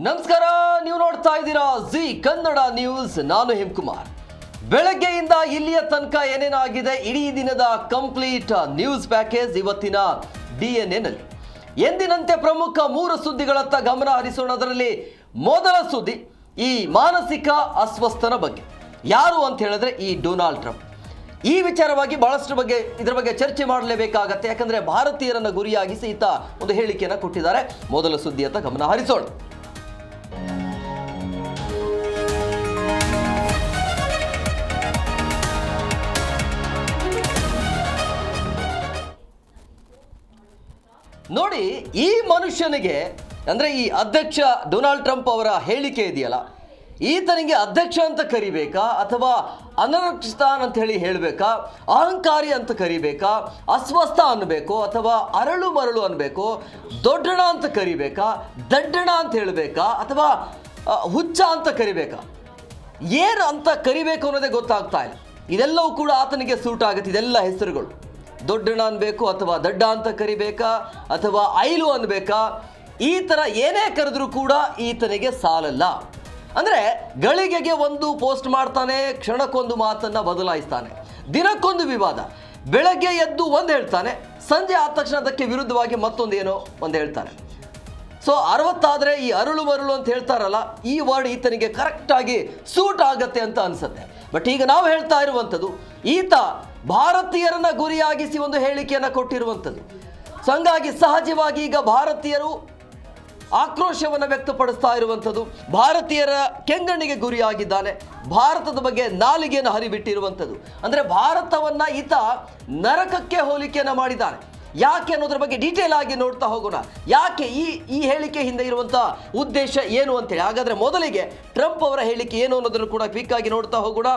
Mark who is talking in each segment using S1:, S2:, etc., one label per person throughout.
S1: ನಮಸ್ಕಾರ, ನೀವು ನೋಡ್ತಾ ಇದ್ದೀರಾ ಜಿ ಕನ್ನಡ ನ್ಯೂಸ್. ನಾನು ಹೇಮಕುಮಾರ್. ಬೆಳಗ್ಗೆಯಿಂದ ಇಲ್ಲಿಯ ತನಕ ಏನೇನಾಗಿದೆ ಇಡೀ ದಿನದ ಕಂಪ್ಲೀಟ್ ನ್ಯೂಸ್ ಪ್ಯಾಕೇಜ್ ಇವತ್ತಿನ DNA ನಲ್ಲಿ. ಎಂದಿನಂತೆ ಪ್ರಮುಖ 3 ಸುದ್ದಿಗಳತ್ತ ಗಮನ ಹರಿಸೋಣ. ಅದರಲ್ಲಿ ಮೊದಲ ಸುದ್ದಿ ಈ ಮಾನಸಿಕ ಅಸ್ವಸ್ಥನ ಬಗ್ಗೆ. ಯಾರು ಅಂತ ಹೇಳಿದ್ರೆ ಈ ಡೊನಾಲ್ಡ್ ಟ್ರಂಪ್. ಈ ವಿಚಾರವಾಗಿ ಬಹಳಷ್ಟು ಇದರ ಬಗ್ಗೆ ಚರ್ಚೆ ಮಾಡಲೇಬೇಕಾಗತ್ತೆ. ಯಾಕಂದ್ರೆ ಭಾರತೀಯರನ್ನ ಗುರಿಯಾಗಿಸಿ ಈತ ಒಂದು ಹೇಳಿಕೆಯನ್ನು ಕೊಟ್ಟಿದ್ದಾರೆ. ಮೊದಲ ಸುದ್ದಿಯತ್ತ ಗಮನ ಹರಿಸೋಣ. ನೋಡಿ, ಈ ಮನುಷ್ಯನಿಗೆ ಅಂದರೆ ಈ ಅಧ್ಯಕ್ಷ ಡೊನಾಲ್ಡ್ ಟ್ರಂಪ್ ಅವರ ಹೇಳಿಕೆ ಇದೆಯಲ್ಲ, ಈತನಿಗೆ ಅಧ್ಯಕ್ಷ ಅಂತ ಕರಿಬೇಕಾ ಅಥವಾ ಅನರಕ್ಷಿತಾನ್ ಅಂತ ಹೇಳಬೇಕಾ, ಅಹಂಕಾರಿ ಅಂತ ಕರಿಬೇಕಾ, ಅಸ್ವಸ್ಥ ಅನ್ನಬೇಕು ಅಥವಾ ಅರಳು ಮರಳು ಅನ್ನಬೇಕು, ದೊಡ್ಡಣ ಅಂತ ಕರಿಬೇಕಾ, ದಡ್ಡಣ ಅಂತ ಹೇಳಬೇಕಾ ಅಥವಾ ಹುಚ್ಚ ಅಂತ ಕರಿಬೇಕಾ, ಏನು ಅಂತ ಕರಿಬೇಕು ಅನ್ನೋದೇ ಗೊತ್ತಾಗ್ತಾ ಇಲ್ಲ. ಇದೆಲ್ಲವೂ ಕೂಡ ಆತನಿಗೆ ಸೂಟ್ ಆಗುತ್ತೆ. ಇದೆಲ್ಲ ಹೆಸರುಗಳು ದೊಡ್ಡಣ ಅನ್ಬೇಕು ಅಥವಾ ದಡ್ಡ ಅಂತ ಕರಿಬೇಕಾ ಅಥವಾ ಐಲು ಅನ್ಬೇಕಾ, ಈ ಥರ ಏನೇ ಕರೆದ್ರೂ ಕೂಡ ಈತನಿಗೆ ಸಾಲಲ್ಲ. ಅಂದರೆ ಗಳಿಗೆಗೆ ಒಂದು ಪೋಸ್ಟ್ ಮಾಡ್ತಾನೆ, ಕ್ಷಣಕ್ಕೊಂದು ಮಾತನ್ನು ಬದಲಾಯಿಸ್ತಾನೆ, ದಿನಕ್ಕೊಂದು ವಿವಾದ. ಬೆಳಗ್ಗೆ ಎದ್ದು ಒಂದು ಹೇಳ್ತಾನೆ, ಸಂಜೆ ಆದ ತಕ್ಷಣ ಅದಕ್ಕೆ ವಿರುದ್ಧವಾಗಿ ಮತ್ತೊಂದೇನೋ ಒಂದು ಹೇಳ್ತಾನೆ. ಸೊ 60 ಆದರೆ ಈ ಅರುಳು ಮರುಳು ಅಂತ ಹೇಳ್ತಾರಲ್ಲ, ಈ ವರ್ಡ್ ಈತನಿಗೆ ಕರೆಕ್ಟಾಗಿ ಸೂಟ್ ಆಗತ್ತೆ ಅಂತ ಅನಿಸುತ್ತೆ. ಬಟ್ ಈಗ ನಾವು ಹೇಳ್ತಾ ಇರುವಂಥದ್ದು, ಈತ ಭಾರತೀಯರನ್ನ ಗುರಿಯಾಗಿಸಿ ಒಂದು ಹೇಳಿಕೆಯನ್ನು ಕೊಟ್ಟಿರುವಂಥದ್ದು. ಸೊ ಹಂಗಾಗಿ ಸಹಜವಾಗಿ ಈಗ ಭಾರತೀಯರು ಆಕ್ರೋಶವನ್ನು ವ್ಯಕ್ತಪಡಿಸ್ತಾ ಇರುವಂಥದ್ದು. ಭಾರತೀಯರ ಕೆಂಗಣ್ಣಿಗೆ ಗುರಿಯಾಗಿದ್ದಾನೆ. ಭಾರತದ ಬಗ್ಗೆ ನಾಲಿಗೆಯನ್ನು ಹರಿಬಿಟ್ಟಿರುವಂಥದ್ದು. ಅಂದರೆ ಭಾರತವನ್ನ ಈತ ನರಕಕ್ಕೆ ಹೋಲಿಕೆಯನ್ನು ಮಾಡಿದ್ದಾನೆ. ಯಾಕೆ ಅನ್ನೋದ್ರ ಬಗ್ಗೆ ಡೀಟೇಲ್ ಆಗಿ ನೋಡ್ತಾ ಹೋಗೋಣ. ಯಾಕೆ ಈ ಹೇಳಿಕೆ ಹಿಂದೆ ಇರುವಂಥ ಉದ್ದೇಶ ಏನು ಅಂತೇಳಿ. ಹಾಗಾದರೆ ಮೊದಲಿಗೆ ಟ್ರಂಪ್ ಅವರ ಹೇಳಿಕೆ ಏನು ಅನ್ನೋದನ್ನು ಕೂಡ ಕ್ವಿಕ್ ಆಗಿ ನೋಡ್ತಾ ಹೋಗೋಣ.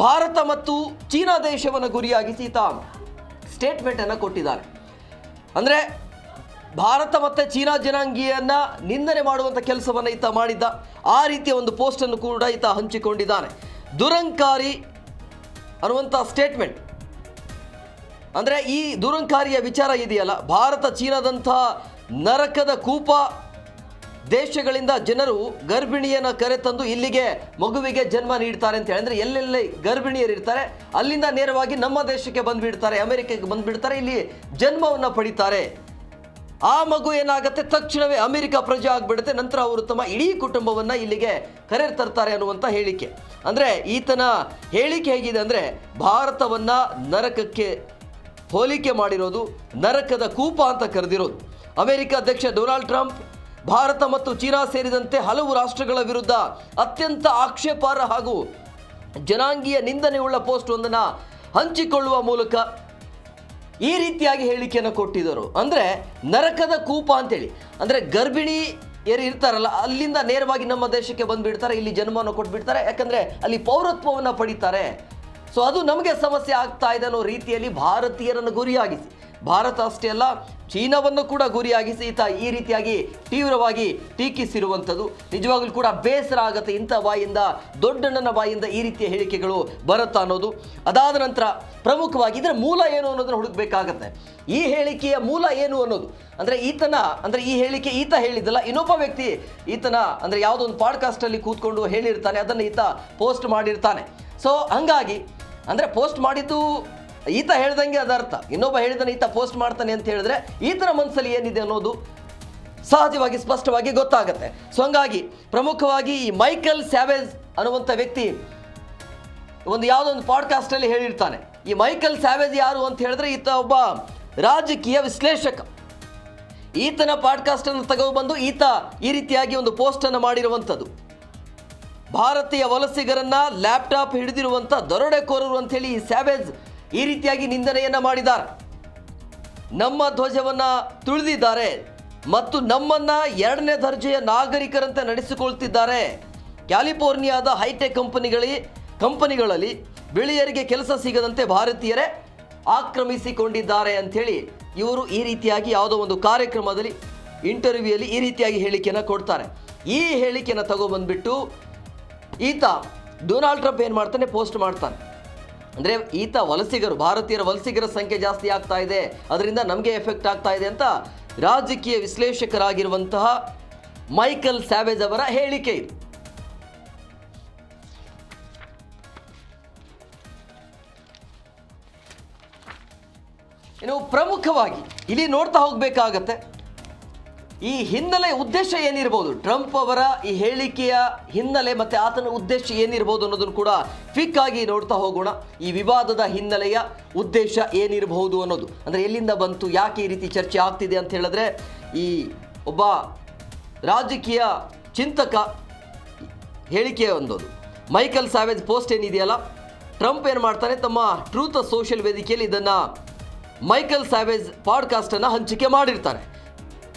S1: ಭಾರತ ಮತ್ತು ಚೀನಾ ದೇಶವನ್ನು ಗುರಿಯಾಗಿಸಿ ಈತ ಸ್ಟೇಟ್ಮೆಂಟನ್ನು ಕೊಟ್ಟಿದ್ದಾರೆ. ಅಂದರೆ ಭಾರತ ಮತ್ತು ಚೀನಾ ಜನಾಂಗೀಯನ್ನ ನಿಂದನೆ ಮಾಡುವಂಥ ಕೆಲಸವನ್ನು ಈತ ಮಾಡಿದ್ದ. ಆ ರೀತಿಯ ಒಂದು ಪೋಸ್ಟನ್ನು ಕೂಡ ಈತ ಹಂಚಿಕೊಂಡಿದ್ದಾನೆ. ದುರಂಕಾರಿ ಅನ್ನುವಂಥ ಸ್ಟೇಟ್ಮೆಂಟ್. ಅಂದರೆ ಈ ದುರಂಕಾರಿಯ ವಿಚಾರ ಇದೆಯಲ್ಲ, ಭಾರತ ಚೀನಾದಂಥ ನರಕದ ಕೂಪ ದೇಶಗಳಿಂದ ಜನರು ಗರ್ಭಿಣಿಯನ್ನು ಕರೆತಂದು ಇಲ್ಲಿಗೆ ಮಗುವಿಗೆ ಜನ್ಮ ನೀಡ್ತಾರೆ ಅಂತ ಹೇಳಿ. ಅಂದರೆ ಎಲ್ಲೆಲ್ಲಿ ಗರ್ಭಿಣಿಯರು ಇರ್ತಾರೆ ಅಲ್ಲಿಂದ ನೇರವಾಗಿ ನಮ್ಮ ದೇಶಕ್ಕೆ ಬಂದುಬಿಡ್ತಾರೆ, ಅಮೆರಿಕಕ್ಕೆ ಬಂದುಬಿಡ್ತಾರೆ, ಇಲ್ಲಿ ಜನ್ಮವನ್ನು ಪಡಿತಾರೆ. ಆ ಮಗು ಏನಾಗುತ್ತೆ, ತಕ್ಷಣವೇ ಅಮೆರಿಕ ಪ್ರಜೆ ಆಗಿಬಿಡುತ್ತೆ. ನಂತರ ಅವರು ತಮ್ಮ ಇಡೀ ಕುಟುಂಬವನ್ನು ಇಲ್ಲಿಗೆ ಕರೆದು ತರ್ತಾರೆ ಅನ್ನುವಂಥ ಹೇಳಿಕೆ. ಅಂದರೆ ಈತನ ಹೇಳಿಕೆ ಹೇಗಿದೆ ಅಂದರೆ, ಭಾರತವನ್ನು ನರಕಕ್ಕೆ ಹೋಲಿಕೆ ಮಾಡಿರೋದು, ನರಕದ ಕೂಪ ಅಂತ ಕರೆದಿರೋದು. ಅಮೆರಿಕ ಅಧ್ಯಕ್ಷ ಡೊನಾಲ್ಡ್ ಟ್ರಂಪ್ ಭಾರತ ಮತ್ತು ಚೀನಾ ಸೇರಿದಂತೆ ಹಲವು ರಾಷ್ಟ್ರಗಳ ವಿರುದ್ಧ ಅತ್ಯಂತ ಆಕ್ಷೇಪಾರ್ಹ ಹಾಗೂ ಜನಾಂಗೀಯ ನಿಂದನೆಯುಳ್ಳ ಪೋಸ್ಟ್ ಒಂದನ್ನು ಹಂಚಿಕೊಳ್ಳುವ ಮೂಲಕ ಈ ರೀತಿಯಾಗಿ ಹೇಳಿಕೆಯನ್ನು ಕೊಟ್ಟಿದ್ದರು. ಅಂದರೆ ನರಕದ ಕೂಪ ಅಂತೇಳಿ, ಅಂದರೆ ಗರ್ಭಿಣಿ ಇರ್ತಾರಲ್ಲ ಅಲ್ಲಿಂದ ನೇರವಾಗಿ ನಮ್ಮ ದೇಶಕ್ಕೆ ಬಂದುಬಿಡ್ತಾರೆ, ಇಲ್ಲಿ ಜನ್ಮವನ್ನು ಕೊಟ್ಬಿಡ್ತಾರೆ, ಯಾಕಂದರೆ ಅಲ್ಲಿ ಪೌರತ್ವವನ್ನು ಪಡಿತಾರೆ. ಸೊ ಅದು ನಮಗೆ ಸಮಸ್ಯೆ ಆಗ್ತಾ ಇದೆ ಅನ್ನೋ ರೀತಿಯಲ್ಲಿ ಭಾರತೀಯರನ್ನು ಗುರಿಯಾಗಿಸಿ, ಭಾರತ ಅಷ್ಟೇ ಅಲ್ಲ ಚೀನಾವನ್ನು ಕೂಡ ಗುರಿಯಾಗಿಸಿ ಈತ ಈ ರೀತಿಯಾಗಿ ತೀವ್ರವಾಗಿ ಟೀಕಿಸಿರುವಂಥದ್ದು ನಿಜವಾಗ್ಲೂ ಕೂಡ ಬೇಸರ ಆಗುತ್ತೆ. ಇಂಥ ಬಾಯಿಂದ, ದೊಡ್ಡಣ್ಣನ ಬಾಯಿಂದ ಈ ರೀತಿಯ ಹೇಳಿಕೆಗಳು ಬರುತ್ತಾ ಅನ್ನೋದು. ಅದಾದ ನಂತರ ಪ್ರಮುಖವಾಗಿ ಇದರ ಮೂಲ ಏನು ಅನ್ನೋದನ್ನು ಹುಡುಕಬೇಕಾಗತ್ತೆ. ಈ ಹೇಳಿಕೆಯ ಮೂಲ ಏನು ಅನ್ನೋದು ಅಂದರೆ ಈ ಹೇಳಿಕೆ ಈತ ಹೇಳಿದ್ದಲ್ಲ, ಇನ್ನೊಬ್ಬ ವ್ಯಕ್ತಿ ಈತನ ಅಂದರೆ ಯಾವುದೋ ಒಂದು ಪಾಡ್ಕಾಸ್ಟಲ್ಲಿ ಕೂತ್ಕೊಂಡು ಹೇಳಿರ್ತಾನೆ, ಅದನ್ನು ಈತ ಪೋಸ್ಟ್ ಮಾಡಿರ್ತಾನೆ. ಸೊ ಹಂಗಾಗಿ ಅಂದರೆ ಪೋಸ್ಟ್ ಮಾಡಿದ್ದು ಈತ ಹೇಳ್ದಂಗೆ ಅದರ್ಥ, ಇನ್ನೊಬ್ಬ ಹೇಳಿದಾನೆ ಈತ ಪೋಸ್ಟ್ ಮಾಡ್ತಾನೆ ಅಂತ ಹೇಳಿದ್ರೆ ಈತನ ಮನಸ್ಸಲ್ಲಿ ಏನಿದೆ ಅನ್ನೋದು ಸಹಜವಾಗಿ ಸ್ಪಷ್ಟವಾಗಿ ಗೊತ್ತಾಗುತ್ತೆ. ಸೊ ಹಂಗಾಗಿ ಪ್ರಮುಖವಾಗಿ ಈ ಮೈಕೆಲ್ ಸ್ಯಾವೇಜ್ ಅನ್ನುವಂಥ ವ್ಯಕ್ತಿ ಯಾವುದೋ ಒಂದು ಪಾಡ್ಕಾಸ್ಟಲ್ಲಿ ಹೇಳಿರ್ತಾನೆ. ಈ ಮೈಕೆಲ್ ಸ್ಯಾವೇಜ್ ಯಾರು ಅಂತ ಹೇಳಿದ್ರೆ ಈತ ಒಬ್ಬ ರಾಜಕೀಯ ವಿಶ್ಲೇಷಕ. ಈತನ ಪಾಡ್ಕಾಸ್ಟನ್ನು ತಗೊಬಂದು ಈತ ಈ ರೀತಿಯಾಗಿ ಒಂದು ಪೋಸ್ಟನ್ನು ಮಾಡಿರುವಂಥದ್ದು. ಭಾರತೀಯ ವಲಸಿಗರನ್ನ ಲ್ಯಾಪ್ಟಾಪ್ ಹಿಡಿದಿರುವಂಥ ದರೋಡೆಕೋರರು ಅಂತೇಳಿ ಈ ಸ್ಯಾವೇಜ್ ಈ ರೀತಿಯಾಗಿ ನಿಂದನೆಯನ್ನು ಮಾಡಿದ್ದಾರೆ. ನಮ್ಮ ಧ್ವಜವನ್ನು ತುಳಿದಿದ್ದಾರೆ ಮತ್ತು ನಮ್ಮನ್ನು 2ನೇ ದರ್ಜೆಯ ನಾಗರಿಕರಂತೆ ನಡೆಸಿಕೊಳ್ತಿದ್ದಾರೆ. ಕ್ಯಾಲಿಫೋರ್ನಿಯಾದ ಹೈಟೆಕ್ ಕಂಪನಿಗಳಲ್ಲಿ ಬಿಳಿಯರಿಗೆ ಕೆಲಸ ಸಿಗದಂತೆ ಭಾರತೀಯರೇ ಆಕ್ರಮಿಸಿಕೊಂಡಿದ್ದಾರೆ ಅಂಥೇಳಿ ಇವರು ಈ ರೀತಿಯಾಗಿ ಯಾವುದೋ ಒಂದು ಕಾರ್ಯಕ್ರಮದಲ್ಲಿ ಇಂಟರ್ವ್ಯೂಯಲ್ಲಿ ಈ ರೀತಿಯಾಗಿ ಹೇಳಿಕೆಯನ್ನು ಕೊಡ್ತಾರೆ. ಈ ಹೇಳಿಕೆಯನ್ನು ತಗೊಬಂದ್ಬಿಟ್ಟು ಈತ ಡೊನಾಲ್ಡ್ ಟ್ರಂಪ್ ಏನು ಮಾಡ್ತಾನೆ, ಪೋಸ್ಟ್ ಮಾಡ್ತಾನೆ. ಅಂದರೆ ಈತ ಭಾರತೀಯರ ವಲಸಿಗರ ಸಂಖ್ಯೆ ಜಾಸ್ತಿ ಆಗ್ತಾ ಇದೆ, ಅದರಿಂದ ನಮಗೆ ಎಫೆಕ್ಟ್ ಆಗ್ತಾ ಇದೆ ಅಂತ ರಾಜಕೀಯ ವಿಶ್ಲೇಷಕರಾಗಿರುವಂತಹ ಮೈಕಲ್ ಸ್ಯಾವೇಜ್ ಅವರ ಹೇಳಿಕೆ ಇದು. ಇನ್ನು ಪ್ರಮುಖವಾಗಿ ಇಲ್ಲಿ ನೋಡ್ತಾ ಹೋಗಬೇಕಾಗತ್ತೆ, ಈ ಹಿನ್ನೆಲೆ ಉದ್ದೇಶ ಏನಿರ್ಬೋದು, ಟ್ರಂಪ್ ಅವರ ಈ ಹೇಳಿಕೆಯ ಹಿನ್ನೆಲೆ ಮತ್ತು ಆತನ ಉದ್ದೇಶ ಏನಿರ್ಬೋದು ಅನ್ನೋದನ್ನು ಕೂಡ ಕ್ವಿಕ್ ಆಗಿ ನೋಡ್ತಾ ಹೋಗೋಣ. ಈ ವಿವಾದದ ಹಿನ್ನೆಲೆಯ ಉದ್ದೇಶ ಏನಿರಬಹುದು ಅನ್ನೋದು, ಅಂದರೆ ಎಲ್ಲಿಂದ ಬಂತು, ಯಾಕೆ ಈ ರೀತಿ ಚರ್ಚೆ ಆಗ್ತಿದೆ ಅಂತ ಹೇಳಿದ್ರೆ, ಈ ಒಬ್ಬ ರಾಜಕೀಯ ಚಿಂತಕ ಹೇಳಿಕೆ ಒಂದದು ಮೈಕಲ್ ಸ್ಯಾವೇಜ್ ಪೋಸ್ಟ್ ಏನಿದೆಯಲ್ಲ, ಟ್ರಂಪ್ ಏನು ಮಾಡ್ತಾನೆ, ತಮ್ಮ ಟ್ರೂತ್ ಸೋಷಿಯಲ್ ವೇದಿಕೆಯಲ್ಲಿ ಇದನ್ನು ಮೈಕಲ್ ಸ್ಯಾವೇಜ್ ಪಾಡ್ಕಾಸ್ಟನ್ನು ಹಂಚಿಕೆ ಮಾಡಿರ್ತಾರೆ.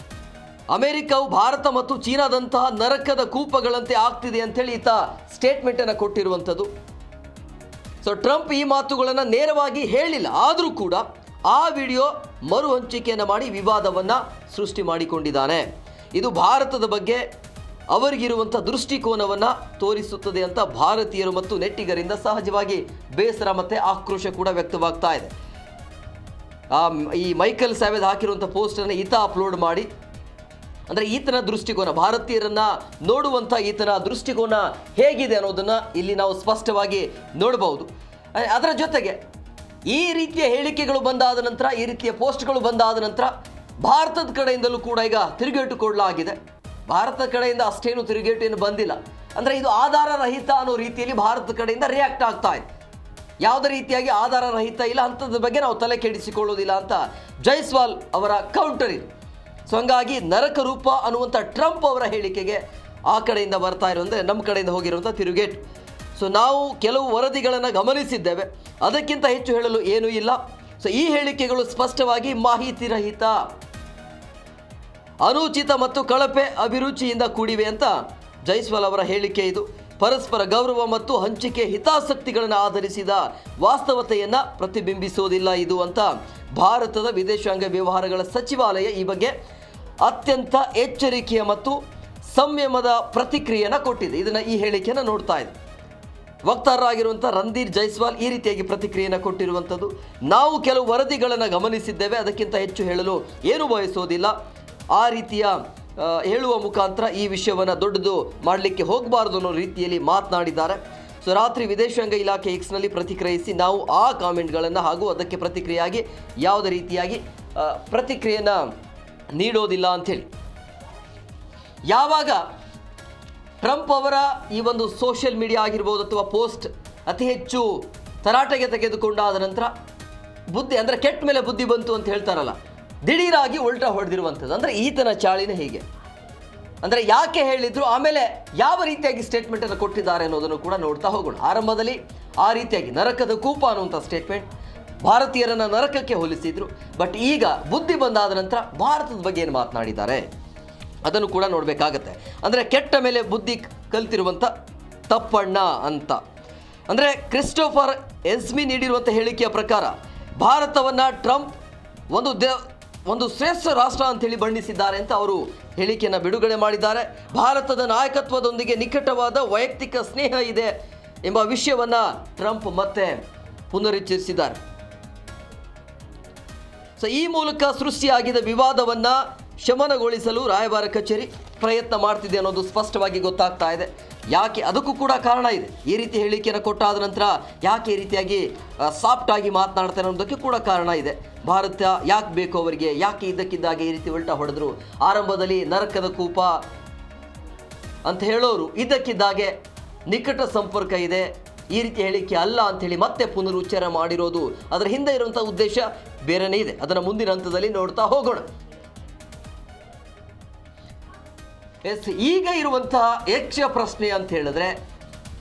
S1: ಅಮೆರಿಕವು ಭಾರತ ಮತ್ತು ಚೀನಾದಂತಹ ನರಕದ ಕೂಪಗಳಂತೆ ಆಗ್ತಿದೆ ಅಂತೇಳಿ ಈತ ಸ್ಟೇಟ್ಮೆಂಟನ್ನು ಕೊಟ್ಟಿರುವಂಥದ್ದು. ಸೊ ಟ್ರಂಪ್ ಈ ಮಾತುಗಳನ್ನು ನೇರವಾಗಿ ಹೇಳಿಲ್ಲ, ಆದರೂ ಕೂಡ ಆ ವಿಡಿಯೋ ಮರು ಹಂಚಿಕೆಯನ್ನು ಮಾಡಿ ವಿವಾದವನ್ನು ಸೃಷ್ಟಿ ಮಾಡಿಕೊಂಡಿದ್ದಾನೆ. ಇದು ಭಾರತದ ಬಗ್ಗೆ ಅವರಿಗಿರುವಂಥ ದೃಷ್ಟಿಕೋನವನ್ನು ತೋರಿಸುತ್ತದೆ ಅಂತ ಭಾರತೀಯರು ಮತ್ತು ನೆಟ್ಟಿಗರಿಂದ ಸಹಜವಾಗಿ ಬೇಸರ ಮತ್ತು ಆಕ್ರೋಶ ಕೂಡ ವ್ಯಕ್ತವಾಗ್ತಾ ಇದೆ. ಈ ಮೈಕಲ್ ಸ್ಯಾವೇಜ್ ಹಾಕಿರುವಂಥ ಪೋಸ್ಟನ್ನು ಈತ ಅಪ್ಲೋಡ್ ಮಾಡಿ, ಅಂದರೆ ಈತನ ದೃಷ್ಟಿಕೋನ, ಭಾರತೀಯರನ್ನು ನೋಡುವಂಥ ಈತನ ದೃಷ್ಟಿಕೋನ ಹೇಗಿದೆ ಅನ್ನೋದನ್ನು ಇಲ್ಲಿ ನಾವು ಸ್ಪಷ್ಟವಾಗಿ ನೋಡಬಹುದು. ಅದರ ಜೊತೆಗೆ ಈ ರೀತಿಯ ಹೇಳಿಕೆಗಳು ಬಂದಾದ ನಂತರ, ಈ ರೀತಿಯ ಪೋಸ್ಟ್ಗಳು ಬಂದಾದ ನಂತರ ಭಾರತದ ಕಡೆಯಿಂದಲೂ ಕೂಡ ಈಗ ತಿರುಗೇಟು ಕೊಡಲಾಗಿದೆ. ಭಾರತದ ಕಡೆಯಿಂದ ಅಷ್ಟೇನು ತಿರುಗೇಟು ಏನು ಬಂದಿಲ್ಲ, ಅಂದರೆ ಇದು ಆಧಾರ ರಹಿತ ಅನ್ನೋ ರೀತಿಯಲ್ಲಿ ಭಾರತದ ಕಡೆಯಿಂದ ರಿಯಾಕ್ಟ್ ಆಗ್ತಾ ಇದೆ. ಯಾವುದೇ ರೀತಿಯಾಗಿ ಆಧಾರ ರಹಿತ ಇಲ್ಲ, ಅಂಥದ್ರ ಬಗ್ಗೆ ನಾವು ತಲೆ ಕೆಡಿಸಿಕೊಳ್ಳೋದಿಲ್ಲ ಅಂತ ಜೈಸ್ವಾಲ್ ಅವರ ಕೌಂಟರ್ ಇದು. ಸೊ ಹಂಗಾಗಿ ನರಕ ರೂಪ ಅನ್ನುವಂಥ ಟ್ರಂಪ್ ಅವರ ಹೇಳಿಕೆಗೆ ಆ ಕಡೆಯಿಂದ ಬರ್ತಾ ಇರೋಂದರೆ ನಮ್ಮ ಕಡೆಯಿಂದ ಹೋಗಿರುವಂಥ ತಿರುಗೇಟು. ಸೊ ನಾವು ಕೆಲವು ವರದಿಗಳನ್ನು ಗಮನಿಸಿದ್ದೇವೆ, ಅದಕ್ಕಿಂತ ಹೆಚ್ಚು ಹೇಳಲು ಏನೂ ಇಲ್ಲ. ಸೊ ಈ ಹೇಳಿಕೆಗಳು ಸ್ಪಷ್ಟವಾಗಿ ಮಾಹಿತಿ ರಹಿತ, ಅನುಚಿತ ಮತ್ತು ಕಳಪೆ ಅಭಿರುಚಿಯಿಂದ ಕೂಡಿವೆ ಅಂತ ಜೈಸ್ವಾಲ್ ಅವರ ಹೇಳಿಕೆ ಇದು. ಪರಸ್ಪರ ಗೌರವ ಮತ್ತು ಹಂಚಿಕೆ ಹಿತಾಸಕ್ತಿಗಳನ್ನು ಆಧರಿಸಿದ ವಾಸ್ತವತೆಯನ್ನು ಪ್ರತಿಬಿಂಬಿಸೋದಿಲ್ಲ ಇದು ಅಂತ ಭಾರತದ ವಿದೇಶಾಂಗ ವ್ಯವಹಾರಗಳ ಸಚಿವಾಲಯ ಈ ಬಗ್ಗೆ ಅತ್ಯಂತ ಎಚ್ಚರಿಕೆಯ ಮತ್ತು ಸಂಯಮದ ಪ್ರತಿಕ್ರಿಯೆಯನ್ನು ಕೊಟ್ಟಿದೆ. ಈ ಹೇಳಿಕೆಯನ್ನು ನೋಡ್ತಾ ಇದೆ. ವಕ್ತಾರರಾಗಿರುವಂಥ ರಣಧೀರ್ ಜೈಸ್ವಾಲ್ ಈ ರೀತಿಯಾಗಿ ಪ್ರತಿಕ್ರಿಯೆಯನ್ನು ಕೊಟ್ಟಿರುವಂಥದ್ದು. ನಾವು ಕೆಲವು ವರದಿಗಳನ್ನು ಗಮನಿಸಿದ್ದೇವೆ, ಅದಕ್ಕಿಂತ ಹೆಚ್ಚು ಹೇಳಲು ಏನು ಬಯಸೋದಿಲ್ಲ. ಆ ರೀತಿಯ ಹೇಳುವ ಮುಖಾಂತರ ಈ ವಿಷಯವನ್ನು ದೊಡ್ಡದು ಮಾಡಲಿಕ್ಕೆ ಹೋಗಬಾರ್ದು ಅನ್ನೋ ರೀತಿಯಲ್ಲಿ ಮಾತನಾಡಿದ್ದಾರೆ. ಸೊ ರಾತ್ರಿ ವಿದೇಶಾಂಗ ಇಲಾಖೆ ಎಕ್ಸ್ನಲ್ಲಿ ಪ್ರತಿಕ್ರಿಯಿಸಿ, ನಾವು ಆ ಕಾಮೆಂಟ್ಗಳನ್ನು ಹಾಗೂ ಅದಕ್ಕೆ ಪ್ರತಿಕ್ರಿಯೆಯಾಗಿ ಯಾವುದೇ ರೀತಿಯಾಗಿ ಪ್ರತಿಕ್ರಿಯೆಯನ್ನು ನೀಡೋದಿಲ್ಲ ಅಂಥೇಳಿ. ಯಾವಾಗ ಟ್ರಂಪ್ ಅವರ ಈ ಒಂದು ಸೋಷಿಯಲ್ ಮೀಡಿಯಾ ಆಗಿರ್ಬೋದು ಅಥವಾ ಪೋಸ್ಟ್ ಅತಿ ಹೆಚ್ಚು ತರಾಟೆಗೆ ತೆಗೆದುಕೊಂಡಾದ ನಂತರ ಬುದ್ಧಿ, ಅಂದರೆ ಕೆಟ್ಟ ಮೇಲೆ ಬುದ್ಧಿ ಬಂತು ಅಂತ ಹೇಳ್ತಾರಲ್ಲ, ದಿಢೀರಾಗಿ ಉಲ್ಟಾ ಹೊಡೆದಿರುವಂಥದ್ದು. ಅಂದರೆ ಈತನ ಚಾಳಿನೇ ಹೀಗೆ. ಅಂದರೆ ಯಾಕೆ ಹೇಳಿದ್ರು, ಆಮೇಲೆ ಯಾವ ರೀತಿಯಾಗಿ ಸ್ಟೇಟ್ಮೆಂಟನ್ನು ಕೊಟ್ಟಿದ್ದಾರೆ ಅನ್ನೋದನ್ನು ಕೂಡ ನೋಡ್ತಾ ಹೋಗೋಣ. ಆರಂಭದಲ್ಲಿ ಆ ರೀತಿಯಾಗಿ ನರಕದ ಕೂಪ ಅನ್ನುವಂಥ ಸ್ಟೇಟ್ಮೆಂಟ್, ಭಾರತೀಯರನ್ನು ನರಕಕ್ಕೆ ಹೋಲಿಸಿದ್ರು. ಬಟ್ ಈಗ ಬುದ್ಧಿ ಬಂದಾದ ನಂತರ ಭಾರತದ ಬಗ್ಗೆ ಏನು ಮಾತನಾಡಿದ್ದಾರೆ ಅದನ್ನು ಕೂಡ ನೋಡಬೇಕಾಗತ್ತೆ. ಅಂದರೆ ಕೆಟ್ಟ ಮೇಲೆ ಬುದ್ಧಿ ಕಲ್ತಿರುವಂಥ ತಪ್ಪಣ್ಣ ಅಂತ. ಅಂದರೆ ಕ್ರಿಸ್ಟೋಫರ್ ಎಸ್ಮಿ ನೀಡಿರುವಂಥ ಹೇಳಿಕೆಯ ಪ್ರಕಾರ ಭಾರತವನ್ನು ಟ್ರಂಪ್ ಒಂದು ಶ್ರೇಷ್ಠ ರಾಷ್ಟ್ರ ಅಂತೇಳಿ ಬಣ್ಣಿಸಿದ್ದಾರೆ ಅಂತ ಅವರು ಹೇಳಿಕೆಯನ್ನು ಬಿಡುಗಡೆ ಮಾಡಿದ್ದಾರೆ. ಭಾರತದ ನಾಯಕತ್ವದೊಂದಿಗೆ ನಿಕಟವಾದ ವೈಯಕ್ತಿಕ ಸ್ನೇಹ ಇದೆ ಎಂಬ ವಿಷಯವನ್ನು ಟ್ರಂಪ್ ಮತ್ತೆ ಪುನರುಚ್ಚರಿಸಿದ್ದಾರೆ. ಸೊ ಈ ಮೂಲಕ ಸೃಷ್ಟಿಯಾಗಿದ್ದ ವಿವಾದವನ್ನು ಶಮನಗೊಳಿಸಲು ರಾಯಭಾರ ಕಚೇರಿ ಪ್ರಯತ್ನ ಮಾಡ್ತಿದೆ ಅನ್ನೋದು ಸ್ಪಷ್ಟವಾಗಿ ಗೊತ್ತಾಗ್ತಾ ಇದೆ. ಯಾಕೆ, ಅದಕ್ಕೂ ಕೂಡ ಕಾರಣ ಇದೆ. ಈ ರೀತಿ ಹೇಳಿಕೆಯನ್ನು ಕೊಟ್ಟಾದ ನಂತರ ಯಾಕೆ ಈ ರೀತಿಯಾಗಿ ಸಾಫ್ಟ್ ಆಗಿ ಮಾತನಾಡ್ತಾರೆ ಅನ್ನೋದಕ್ಕೆ ಕೂಡ ಕಾರಣ ಇದೆ. ಭಾರತ ಯಾಕೆ ಬೇಕು ಅವರಿಗೆ, ಯಾಕೆ ಇದ್ದಕ್ಕಿದ್ದಾಗೆ ಈ ರೀತಿ ಉಲ್ಟಾ ಹೊಡೆದ್ರು, ಆರಂಭದಲ್ಲಿ ನರಕದ ಕೂಪ ಅಂತ ಹೇಳೋರು ಇದ್ದಕ್ಕಿದ್ದಾಗೆ ನಿಕಟ ಸಂಪರ್ಕ ಇದೆ, ಈ ರೀತಿ ಹೇಳಿಕೆ ಅಲ್ಲ ಅಂಥೇಳಿ ಮತ್ತೆ ಪುನರುಚ್ಚಾರ ಮಾಡಿರೋದು, ಅದರ ಹಿಂದೆ ಇರುವಂಥ ಉದ್ದೇಶ ಬೇರೆನೇ ಇದೆ. ಅದನ್ನು ಮುಂದಿನ ಹಂತದಲ್ಲಿ ನೋಡ್ತಾ ಹೋಗೋಣ. ಈಗ ಇರುವಂತಹ ಯಕ್ಷ ಪ್ರಶ್ನೆ ಅಂತ ಹೇಳಿದ್ರೆ,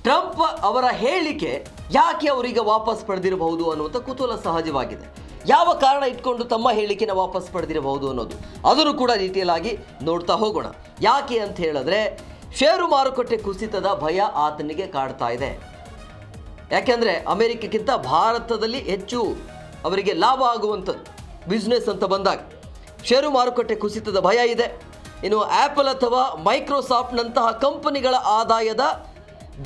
S1: ಟ್ರಂಪ್ ಅವರ ಹೇಳಿಕೆ ಯಾಕೆ ಅವರಿಗೆ ವಾಪಸ್ ಪಡೆದಿರಬಹುದು ಅನ್ನುವಂಥ ಕುತೂಹಲ ಸಹಜವಾಗಿದೆ. ಯಾವ ಕಾರಣ ಇಟ್ಕೊಂಡು ತಮ್ಮ ಹೇಳಿಕೆನ ವಾಪಸ್ ಪಡೆದಿರಬಹುದು ಅನ್ನೋದು, ಅದನ್ನು ಕೂಡ ಡೀಟೇಲ್ ಆಗಿ ನೋಡ್ತಾ ಹೋಗೋಣ. ಯಾಕೆ ಅಂತ ಹೇಳಿದ್ರೆ, ಷೇರು ಮಾರುಕಟ್ಟೆ ಕುಸಿತದ ಭಯ ಆತನಿಗೆ ಕಾಡ್ತಾ ಇದೆ. ಯಾಕೆಂದರೆ ಅಮೆರಿಕಕ್ಕಿಂತ ಭಾರತದಲ್ಲಿ ಹೆಚ್ಚು ಅವರಿಗೆ ಲಾಭ ಆಗುವಂಥದ್ದು ಬಿಸ್ನೆಸ್ ಅಂತ ಬಂದಾಗ ಷೇರು ಮಾರುಕಟ್ಟೆ ಕುಸಿತದ ಭಯ ಇದೆ. ಇನ್ನು ಆ್ಯಪಲ್ ಅಥವಾ ಮೈಕ್ರೋಸಾಫ್ಟ್ನಂತಹ ಕಂಪನಿಗಳ ಆದಾಯದ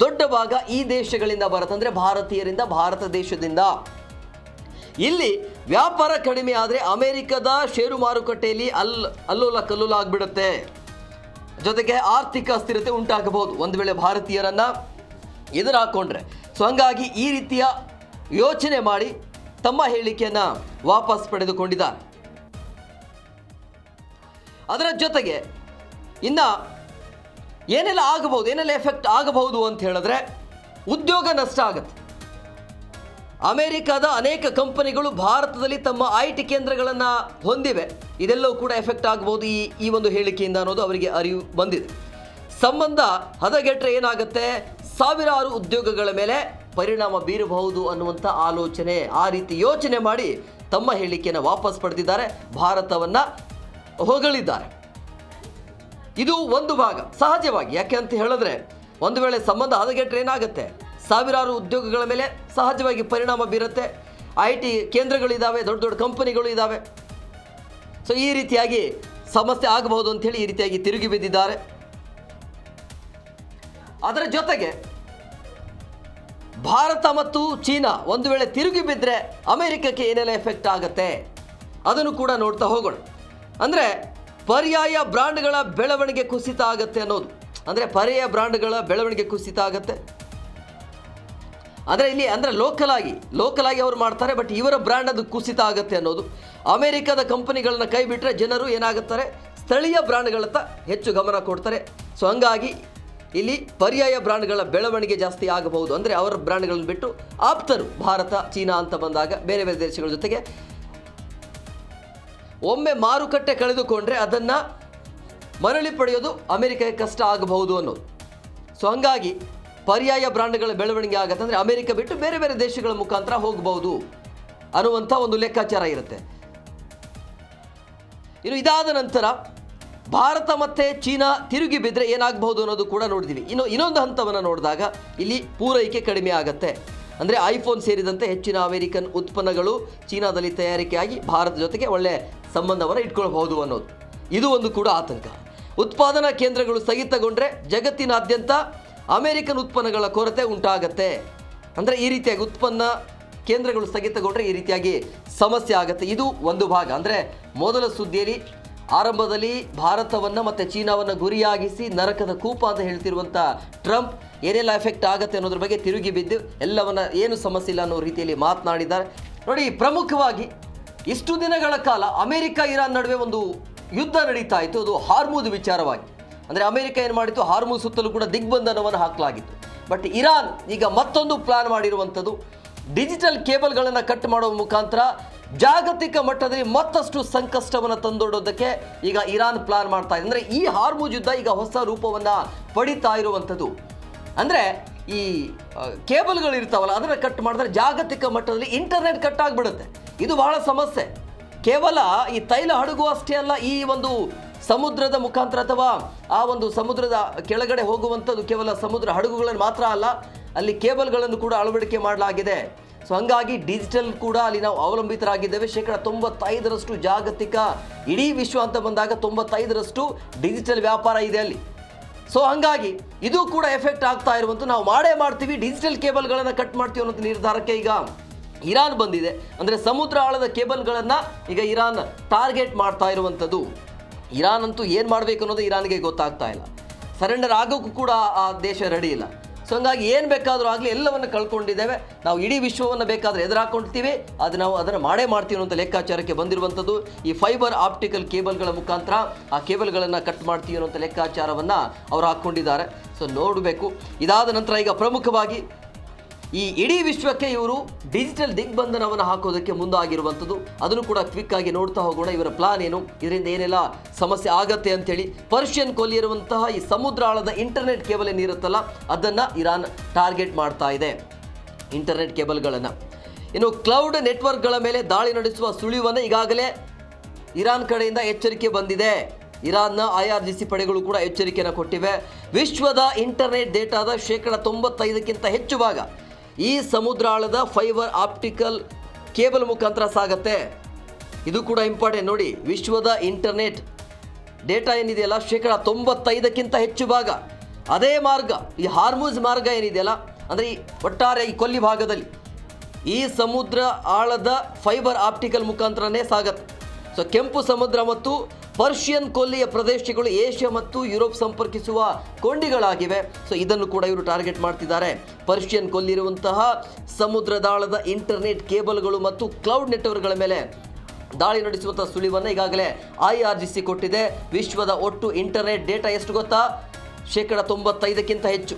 S1: ದೊಡ್ಡ ಭಾಗ ಈ ದೇಶಗಳಿಂದ ಬರುತ್ತೆ, ಅಂದರೆ ಭಾರತೀಯರಿಂದ, ಭಾರತ ದೇಶದಿಂದ. ಇಲ್ಲಿ ವ್ಯಾಪಾರ ಕಡಿಮೆ ಆದರೆ ಅಮೆರಿಕದ ಷೇರು ಮಾರುಕಟ್ಟೆಯಲ್ಲಿ ಅಲ್ಲೋಲ ಕಲ್ಲೋಲ ಆಗಿಬಿಡುತ್ತೆ. ಜೊತೆಗೆ ಆರ್ಥಿಕ ಅಸ್ಥಿರತೆ ಉಂಟಾಗಬಹುದು ಒಂದು ವೇಳೆ ಭಾರತೀಯರನ್ನ ಎದುರು ಹಾಕೊಂಡ್ರೆ. ಸೊ ಹಂಗಾಗಿ ಈ ರೀತಿಯ ಯೋಚನೆ ಮಾಡಿ ತಮ್ಮ ಹೇಳಿಕೆಯನ್ನು ವಾಪಸ್ ಪಡೆದುಕೊಂಡಿದ್ದಾರೆ. ಅದರ ಜೊತೆಗೆ ಇನ್ನು ಏನೆಲ್ಲ ಆಗಬಹುದು, ಏನೆಲ್ಲ ಎಫೆಕ್ಟ್ ಆಗಬಹುದು ಅಂತ ಹೇಳಿದ್ರೆ ಉದ್ಯೋಗ ನಷ್ಟ ಆಗುತ್ತೆ. ಅಮೆರಿಕದ ಅನೇಕ ಕಂಪನಿಗಳು ಭಾರತದಲ್ಲಿ ತಮ್ಮ IT ಕೇಂದ್ರಗಳನ್ನು ಹೊಂದಿವೆ. ಇದೆಲ್ಲವೂ ಕೂಡ ಎಫೆಕ್ಟ್ ಆಗಬಹುದು ಈ ಒಂದು ಹೇಳಿಕೆಯಿಂದ ಅನ್ನೋದು ಅವರಿಗೆ ಅರಿವು ಬಂದಿದೆ. ಸಂಬಂಧ ಹದಗೆಟ್ಟರೆ ಏನಾಗುತ್ತೆ, ಸಾವಿರಾರು ಉದ್ಯೋಗಗಳ ಮೇಲೆ ಪರಿಣಾಮ ಬೀರಬಹುದು ಅನ್ನುವಂಥ ಆಲೋಚನೆ, ಆ ರೀತಿ ಯೋಚನೆ ಮಾಡಿ ತಮ್ಮ ಹೇಳಿಕೆಯನ್ನು ವಾಪಸ್ ಪಡೆದಿದ್ದಾರೆ, ಭಾರತವನ್ನು ಹೊಗಳಿದ್ದಾರೆ. ಇದು ಒಂದು ಭಾಗ ಸಹಜವಾಗಿ. ಯಾಕೆ ಅಂತ ಹೇಳಿದ್ರೆ ಒಂದು ವೇಳೆ ಸಂಬಂಧ ಹದಗೆಟ್ಟರೆ ಏನಾಗುತ್ತೆ, ಸಾವಿರಾರು ಉದ್ಯೋಗಗಳ ಮೇಲೆ ಸಹಜವಾಗಿ ಪರಿಣಾಮ ಬೀರುತ್ತೆ. IT ಕೇಂದ್ರಗಳಿದ್ದಾವೆ, ದೊಡ್ಡ ದೊಡ್ಡ ಕಂಪನಿಗಳು ಇದ್ದಾವೆ. ಸೊ ಈ ರೀತಿಯಾಗಿ ಸಮಸ್ಯೆ ಆಗಬಹುದು ಅಂಥೇಳಿ ಈ ರೀತಿಯಾಗಿ ತಿರುಗಿ ಬಿದ್ದಿದ್ದಾರೆ. ಅದರ ಜೊತೆಗೆ ಭಾರತ ಮತ್ತು ಚೀನಾ ಒಂದು ವೇಳೆ ತಿರುಗಿ ಬಿದ್ದರೆ ಅಮೆರಿಕಕ್ಕೆ ಏನೆಲ್ಲ ಎಫೆಕ್ಟ್ ಆಗುತ್ತೆ ಅದನ್ನು ಕೂಡ ನೋಡ್ತಾ ಹೋಗೋಣ. ಅಂದರೆ ಪರ್ಯಾಯ ಬ್ರ್ಯಾಂಡ್ಗಳ ಬೆಳವಣಿಗೆ ಕುಸಿತ ಆಗುತ್ತೆ ಅನ್ನೋದು. ಅಂದರೆ ಪರ್ಯಾಯ ಬ್ರ್ಯಾಂಡ್ಗಳ ಬೆಳವಣಿಗೆ ಕುಸಿತ ಆಗುತ್ತೆ ಅಂದರೆ ಇಲ್ಲಿ ಅಂದರೆ ಲೋಕಲ್ ಆಗಿ ಅವರು ಮಾಡ್ತಾರೆ, ಬಟ್ ಇವರ ಬ್ರ್ಯಾಂಡ್ ಅದು ಕುಸಿತ ಆಗುತ್ತೆ ಅನ್ನೋದು. ಅಮೆರಿಕದ ಕಂಪನಿಗಳನ್ನ ಕೈ ಬಿಟ್ಟರೆ ಜನರು ಏನಾಗುತ್ತಾರೆ, ಸ್ಥಳೀಯ ಬ್ರ್ಯಾಂಡ್ಗಳತ್ತ ಹೆಚ್ಚು ಗಮನ ಕೊಡ್ತಾರೆ. ಸೊ ಹಂಗಾಗಿ ಇಲ್ಲಿ ಪರ್ಯಾಯ ಬ್ರ್ಯಾಂಡ್ಗಳ ಬೆಳವಣಿಗೆ ಜಾಸ್ತಿ ಆಗಬಹುದು. ಅಂದರೆ ಅವರ ಬ್ರ್ಯಾಂಡ್ಗಳನ್ನು ಬಿಟ್ಟು ಆಪ್ತರು ಭಾರತ ಚೀನಾ ಅಂತ ಬಂದಾಗ ಬೇರೆ ಬೇರೆ ದೇಶಗಳ ಜೊತೆಗೆ ಒಮ್ಮೆ ಮಾರುಕಟ್ಟೆ ಕಳೆದುಕೊಂಡ್ರೆ ಅದನ್ನು ಮರಳಿ ಪಡೆಯೋದು ಅಮೆರಿಕಕ್ಕೆ ಕಷ್ಟ ಆಗಬಹುದು ಅನ್ನೋದು. ಸೊ ಹಂಗಾಗಿ ಪರ್ಯಾಯ ಬ್ರ್ಯಾಂಡ್ಗಳ ಬೆಳವಣಿಗೆ ಆಗುತ್ತೆ ಅಂದರೆ ಅಮೆರಿಕ ಬಿಟ್ಟು ಬೇರೆ ಬೇರೆ ದೇಶಗಳ ಮುಖಾಂತರ ಹೋಗಬಹುದು ಅನ್ನುವಂಥ ಒಂದು ಲೆಕ್ಕಾಚಾರ ಇರುತ್ತೆ. ಇನ್ನು ಇದಾದ ನಂತರ ಭಾರತ ಮತ್ತು ಚೀನಾ ತಿರುಗಿ ಬಿದ್ದರೆ ಏನಾಗಬಹುದು ಅನ್ನೋದು ಕೂಡ ನೋಡಿದ್ದೀವಿ. ಇನ್ನೊಂದು ಹಂತವನ್ನು ನೋಡಿದಾಗ ಇಲ್ಲಿ ಪೂರೈಕೆ ಕಡಿಮೆ ಆಗುತ್ತೆ. ಅಂದರೆ ಐಫೋನ್ ಸೇರಿದಂತೆ ಹೆಚ್ಚಿನ ಅಮೆರಿಕನ್ ಉತ್ಪನ್ನಗಳು ಚೀನಾದಲ್ಲಿ ತಯಾರಿಕೆಯಾಗಿ ಭಾರತ ಜೊತೆಗೆ ಒಳ್ಳೆಯ ಸಂಬಂಧವನ್ನು ಇಟ್ಕೊಳ್ಬಹುದು ಅನ್ನೋದು, ಇದು ಒಂದು ಕೂಡ ಆತಂಕ. ಉತ್ಪಾದನಾ ಕೇಂದ್ರಗಳು ಸ್ಥಗಿತಗೊಂಡ್ರೆ ಜಗತ್ತಿನಾದ್ಯಂತ ಅಮೆರಿಕನ್ ಉತ್ಪನ್ನಗಳ ಕೊರತೆ ಉಂಟಾಗತ್ತೆ. ಅಂದರೆ ಈ ರೀತಿಯಾಗಿ ಉತ್ಪನ್ನ ಕೇಂದ್ರಗಳು ಸ್ಥಗಿತಗೊಂಡ್ರೆ ಈ ರೀತಿಯಾಗಿ ಸಮಸ್ಯೆ ಆಗುತ್ತೆ. ಇದು ಒಂದು ಭಾಗ. ಅಂದರೆ ಮೊದಲ ಸುದ್ದಿಯಲ್ಲಿ ಆರಂಭದಲ್ಲಿ ಭಾರತವನ್ನು ಮತ್ತು ಚೀನಾವನ್ನು ಗುರಿಯಾಗಿಸಿ ನರಕದ ಕೂಪ ಅಂತ ಹೇಳ್ತಿರುವಂಥ ಟ್ರಂಪ್ ಏನೆಲ್ಲ ಎಫೆಕ್ಟ್ ಆಗುತ್ತೆ ಅನ್ನೋದ್ರ ಬಗ್ಗೆ ತಿರುಗಿ ಬಿದ್ದು ಎಲ್ಲವನ್ನ ಏನು ಸಮಸ್ಯೆ ಇಲ್ಲ ಅನ್ನೋ ರೀತಿಯಲ್ಲಿ ಮಾತನಾಡಿದ್ದಾರೆ. ನೋಡಿ, ಪ್ರಮುಖವಾಗಿ ಇಷ್ಟು ದಿನಗಳ ಕಾಲ ಅಮೆರಿಕ ಇರಾನ್ ನಡುವೆ ಒಂದು ಯುದ್ಧ ನಡೀತಾ ಇತ್ತು. ಅದು ಹಾರ್ಮುಜ್ ವಿಚಾರವಾಗಿ. ಅಂದರೆ ಅಮೆರಿಕ ಏನು ಮಾಡಿತ್ತು, ಹಾರ್ಮುಜ್ ಸುತ್ತಲೂ ಕೂಡ ದಿಗ್ಬಂಧನವನ್ನು ಹಾಕಲಾಗಿತ್ತು. ಬಟ್ ಇರಾನ್ ಈಗ ಮತ್ತೊಂದು ಪ್ಲಾನ್ ಮಾಡಿರುವಂಥದ್ದು, ಡಿಜಿಟಲ್ ಕೇಬಲ್ಗಳನ್ನು ಕಟ್ ಮಾಡುವ ಮುಖಾಂತರ ಜಾಗತಿಕ ಮಟ್ಟದಲ್ಲಿ ಮತ್ತಷ್ಟು ಸಂಕಷ್ಟವನ್ನು ತಂದೊಡ್ಡೋದಕ್ಕೆ ಈಗ ಇರಾನ್ ಪ್ಲಾನ್ ಮಾಡ್ತಾ ಇದೆ. ಅಂದರೆ ಈ ಹಾರ್ಮುಜ್ ಯುದ್ಧ ಈಗ ಹೊಸ ರೂಪವನ್ನು ಪಡಿತಾ ಇರುವಂಥದ್ದು. ಅಂದರೆ ಈ ಕೇಬಲ್ಗಳು ಇರ್ತಾವಲ್ಲ ಅದನ್ನು ಕಟ್ ಮಾಡಿದ್ರೆ ಜಾಗತಿಕ ಮಟ್ಟದಲ್ಲಿ ಇಂಟರ್ನೆಟ್ ಕಟ್ ಆಗಿಬಿಡುತ್ತೆ. ಇದು ಬಹಳ ಸಮಸ್ಯೆ. ಕೇವಲ ಈ ತೈಲ ಹಡಗು ಅಷ್ಟೇ ಅಲ್ಲ, ಈ ಒಂದು ಸಮುದ್ರದ ಮುಖಾಂತರ ಅಥವಾ ಆ ಒಂದು ಸಮುದ್ರದ ಕೆಳಗಡೆ ಹೋಗುವಂಥದ್ದು ಕೇವಲ ಸಮುದ್ರ ಹಡಗುಗಳನ್ನು ಮಾತ್ರ ಅಲ್ಲ, ಅಲ್ಲಿ ಕೇಬಲ್ಗಳನ್ನು ಕೂಡ ಅಳವಡಿಕೆ ಮಾಡಲಾಗಿದೆ. ಸೊ ಹಂಗಾಗಿ ಡಿಜಿಟಲ್ ಕೂಡ ಅಲ್ಲಿ ನಾವು ಅವಲಂಬಿತರಾಗಿದ್ದೇವೆ. 95% ಜಾಗತಿಕ ಇಡೀ ವಿಶ್ವ ಅಂತ ಬಂದಾಗ 95% ಡಿಜಿಟಲ್ ವ್ಯಾಪಾರ ಇದೆ ಅಲ್ಲಿ. ಸೊ ಹಂಗಾಗಿ ಇದು ಕೂಡ ಎಫೆಕ್ಟ್ ಆಗ್ತಾ ಇರುವಂಥದ್ದು. ನಾವು ಮಾಡ್ತೀವಿ, ಡಿಜಿಟಲ್ ಕೇಬಲ್ಗಳನ್ನು ಕಟ್ ಮಾಡ್ತೀವಿ ಅನ್ನೋ ನಿರ್ಧಾರಕ್ಕೆ ಈಗ ಇರಾನ್ ಬಂದಿದೆ. ಅಂದರೆ ಸಮುದ್ರ ಆಳದ ಕೇಬಲ್ಗಳನ್ನು ಈಗ ಇರಾನ್ ಟಾರ್ಗೆಟ್ ಮಾಡ್ತಾ ಇರುವಂಥದ್ದು. ಇರಾನ್ ಅಂತೂ ಏನು ಮಾಡಬೇಕು ಅನ್ನೋದು ಇರಾನ್ಗೆ ಗೊತ್ತಾಗ್ತಾ ಇಲ್ಲ. ಸರೆಂಡರ್ ಆಗೋಕ್ಕೂ ಕೂಡ ಆ ದೇಶ ರೆಡಿ ಇಲ್ಲ. ಸೊ ಹಂಗಾಗಿ ಏನು ಬೇಕಾದರೂ ಆಗಲಿ ಎಲ್ಲವನ್ನು ಕಳ್ಕೊಂಡಿದ್ದೇವೆ, ನಾವು ಇಡೀ ವಿಶ್ವವನ್ನು ಬೇಕಾದರೆ ಎದುರಾಕೊಳ್ತೀವಿ, ಅದು ನಾವು ಅದನ್ನು ಮಾಡ್ತೀವಿ ಅನ್ನೋಂಥ ಲೆಕ್ಕಾಚಾರಕ್ಕೆ ಬಂದಿರುವಂಥದ್ದು. ಈ ಫೈಬರ್ ಆಪ್ಟಿಕಲ್ ಕೇಬಲ್ಗಳ ಮುಖಾಂತರ ಆ ಕೇಬಲ್ಗಳನ್ನು ಕಟ್ ಮಾಡ್ತೀವಿ ಅನ್ನೋಂಥ ಲೆಕ್ಕಾಚಾರವನ್ನು ಅವರು ಹಾಕ್ಕೊಂಡಿದ್ದಾರೆ. ಸೊ ನೋಡಬೇಕು. ಇದಾದ ನಂತರ ಈಗ ಪ್ರಮುಖವಾಗಿ ಈ ಇಡೀ ವಿಶ್ವಕ್ಕೆ ಇವರು ಡಿಜಿಟಲ್ ದಿಗ್ಬಂಧನವನ್ನು ಹಾಕೋದಕ್ಕೆ ಮುಂದಾಗಿರುವಂಥದ್ದು. ಅದನ್ನು ಕೂಡ ಕ್ವಿಕ್ ಆಗಿ ನೋಡ್ತಾ ಹೋಗೋಣ. ಇವರ ಪ್ಲಾನ್ ಏನು, ಇದರಿಂದ ಏನೆಲ್ಲ ಸಮಸ್ಯೆ ಆಗತ್ತೆ ಅಂತೇಳಿ. ಪರ್ಷಿಯನ್ ಕೊಲ್ಲಿರುವಂತಹ ಈ ಸಮುದ್ರ ಆಳದ ಇಂಟರ್ನೆಟ್ ಕೇಬಲ್ ಏನಿರುತ್ತಲ್ಲ ಅದನ್ನು ಇರಾನ್ ಟಾರ್ಗೆಟ್ ಮಾಡ್ತಾ ಇದೆ, ಇಂಟರ್ನೆಟ್ ಕೇಬಲ್ಗಳನ್ನು. ಇನ್ನು ಕ್ಲೌಡ್ ನೆಟ್ವರ್ಕ್ಗಳ ಮೇಲೆ ದಾಳಿ ನಡೆಸುವ ಸುಳಿವನ್ನು ಈಗಾಗಲೇ ಇರಾನ್ ಕಡೆಯಿಂದ ಎಚ್ಚರಿಕೆ ಬಂದಿದೆ. ಇರಾನ್ನ IRGC ಪಡೆಗಳು ಕೂಡ ಎಚ್ಚರಿಕೆಯನ್ನು ಕೊಟ್ಟಿವೆ. ವಿಶ್ವದ ಇಂಟರ್ನೆಟ್ ಡೇಟಾದ 95%ಕ್ಕಿಂತ ಹೆಚ್ಚು ಭಾಗ ಈ ಸಮುದ್ರಾಳದ ಫೈಬರ್ ಆಪ್ಟಿಕಲ್ ಕೇಬಲ್ ಮುಖಾಂತರ ಸಾಗತ್ತೆ. ಇದು ಕೂಡ ಇಂಪಾರ್ಟೆಂಟ್ ನೋಡಿ. ವಿಶ್ವದ ಇಂಟರ್ನೆಟ್ ಡೇಟಾ ಏನಿದೆಯಲ್ಲ 95%ಕ್ಕಿಂತ ಹೆಚ್ಚು ಭಾಗ ಅದೇ ಮಾರ್ಗ, ಈ ಹಾರ್ಮುಜ್ ಮಾರ್ಗ ಏನಿದೆಯಲ್ಲ, ಅಂದರೆ ಈ ಒಟ್ಟಾರೆ ಈ ಕೊಲ್ಲಿ ಭಾಗದಲ್ಲಿ ಈ ಸಮುದ್ರ ಆಳದ ಫೈಬರ್ ಆಪ್ಟಿಕಲ್ ಮುಖಾಂತರನೇ ಸಾಗತ್ತೆ. ಸೊ ಕೆಂಪು ಸಮುದ್ರ ಮತ್ತು ಪರ್ಷಿಯನ್ ಕೊಲ್ಲಿಯ ಪ್ರದೇಶಗಳು ಏಷ್ಯಾ ಮತ್ತು ಯುರೋಪ್ ಸಂಪರ್ಕಿಸುವ ಕೊಂಡಿಗಳಾಗಿವೆ. ಸೊ ಇದನ್ನು ಕೂಡ ಇವರು ಟಾರ್ಗೆಟ್ ಮಾಡ್ತಿದ್ದಾರೆ. ಪರ್ಷಿಯನ್ ಕೊಲ್ಲಿರುವಂತಹ ಸಮುದ್ರದಾಳದ ಇಂಟರ್ನೆಟ್ ಕೇಬಲ್ಗಳು ಮತ್ತು ಕ್ಲೌಡ್ ನೆಟ್ವರ್ಕ್ಗಳ ಮೇಲೆ ದಾಳಿ ನಡೆಸುವಂತಹ ಸುಳಿವನ್ನು ಈಗಾಗಲೇ IRGC ಕೊಟ್ಟಿದೆ. ವಿಶ್ವದ ಒಟ್ಟು ಇಂಟರ್ನೆಟ್ ಡೇಟಾ ಎಷ್ಟು ಗೊತ್ತಾ? 95% ಹೆಚ್ಚು.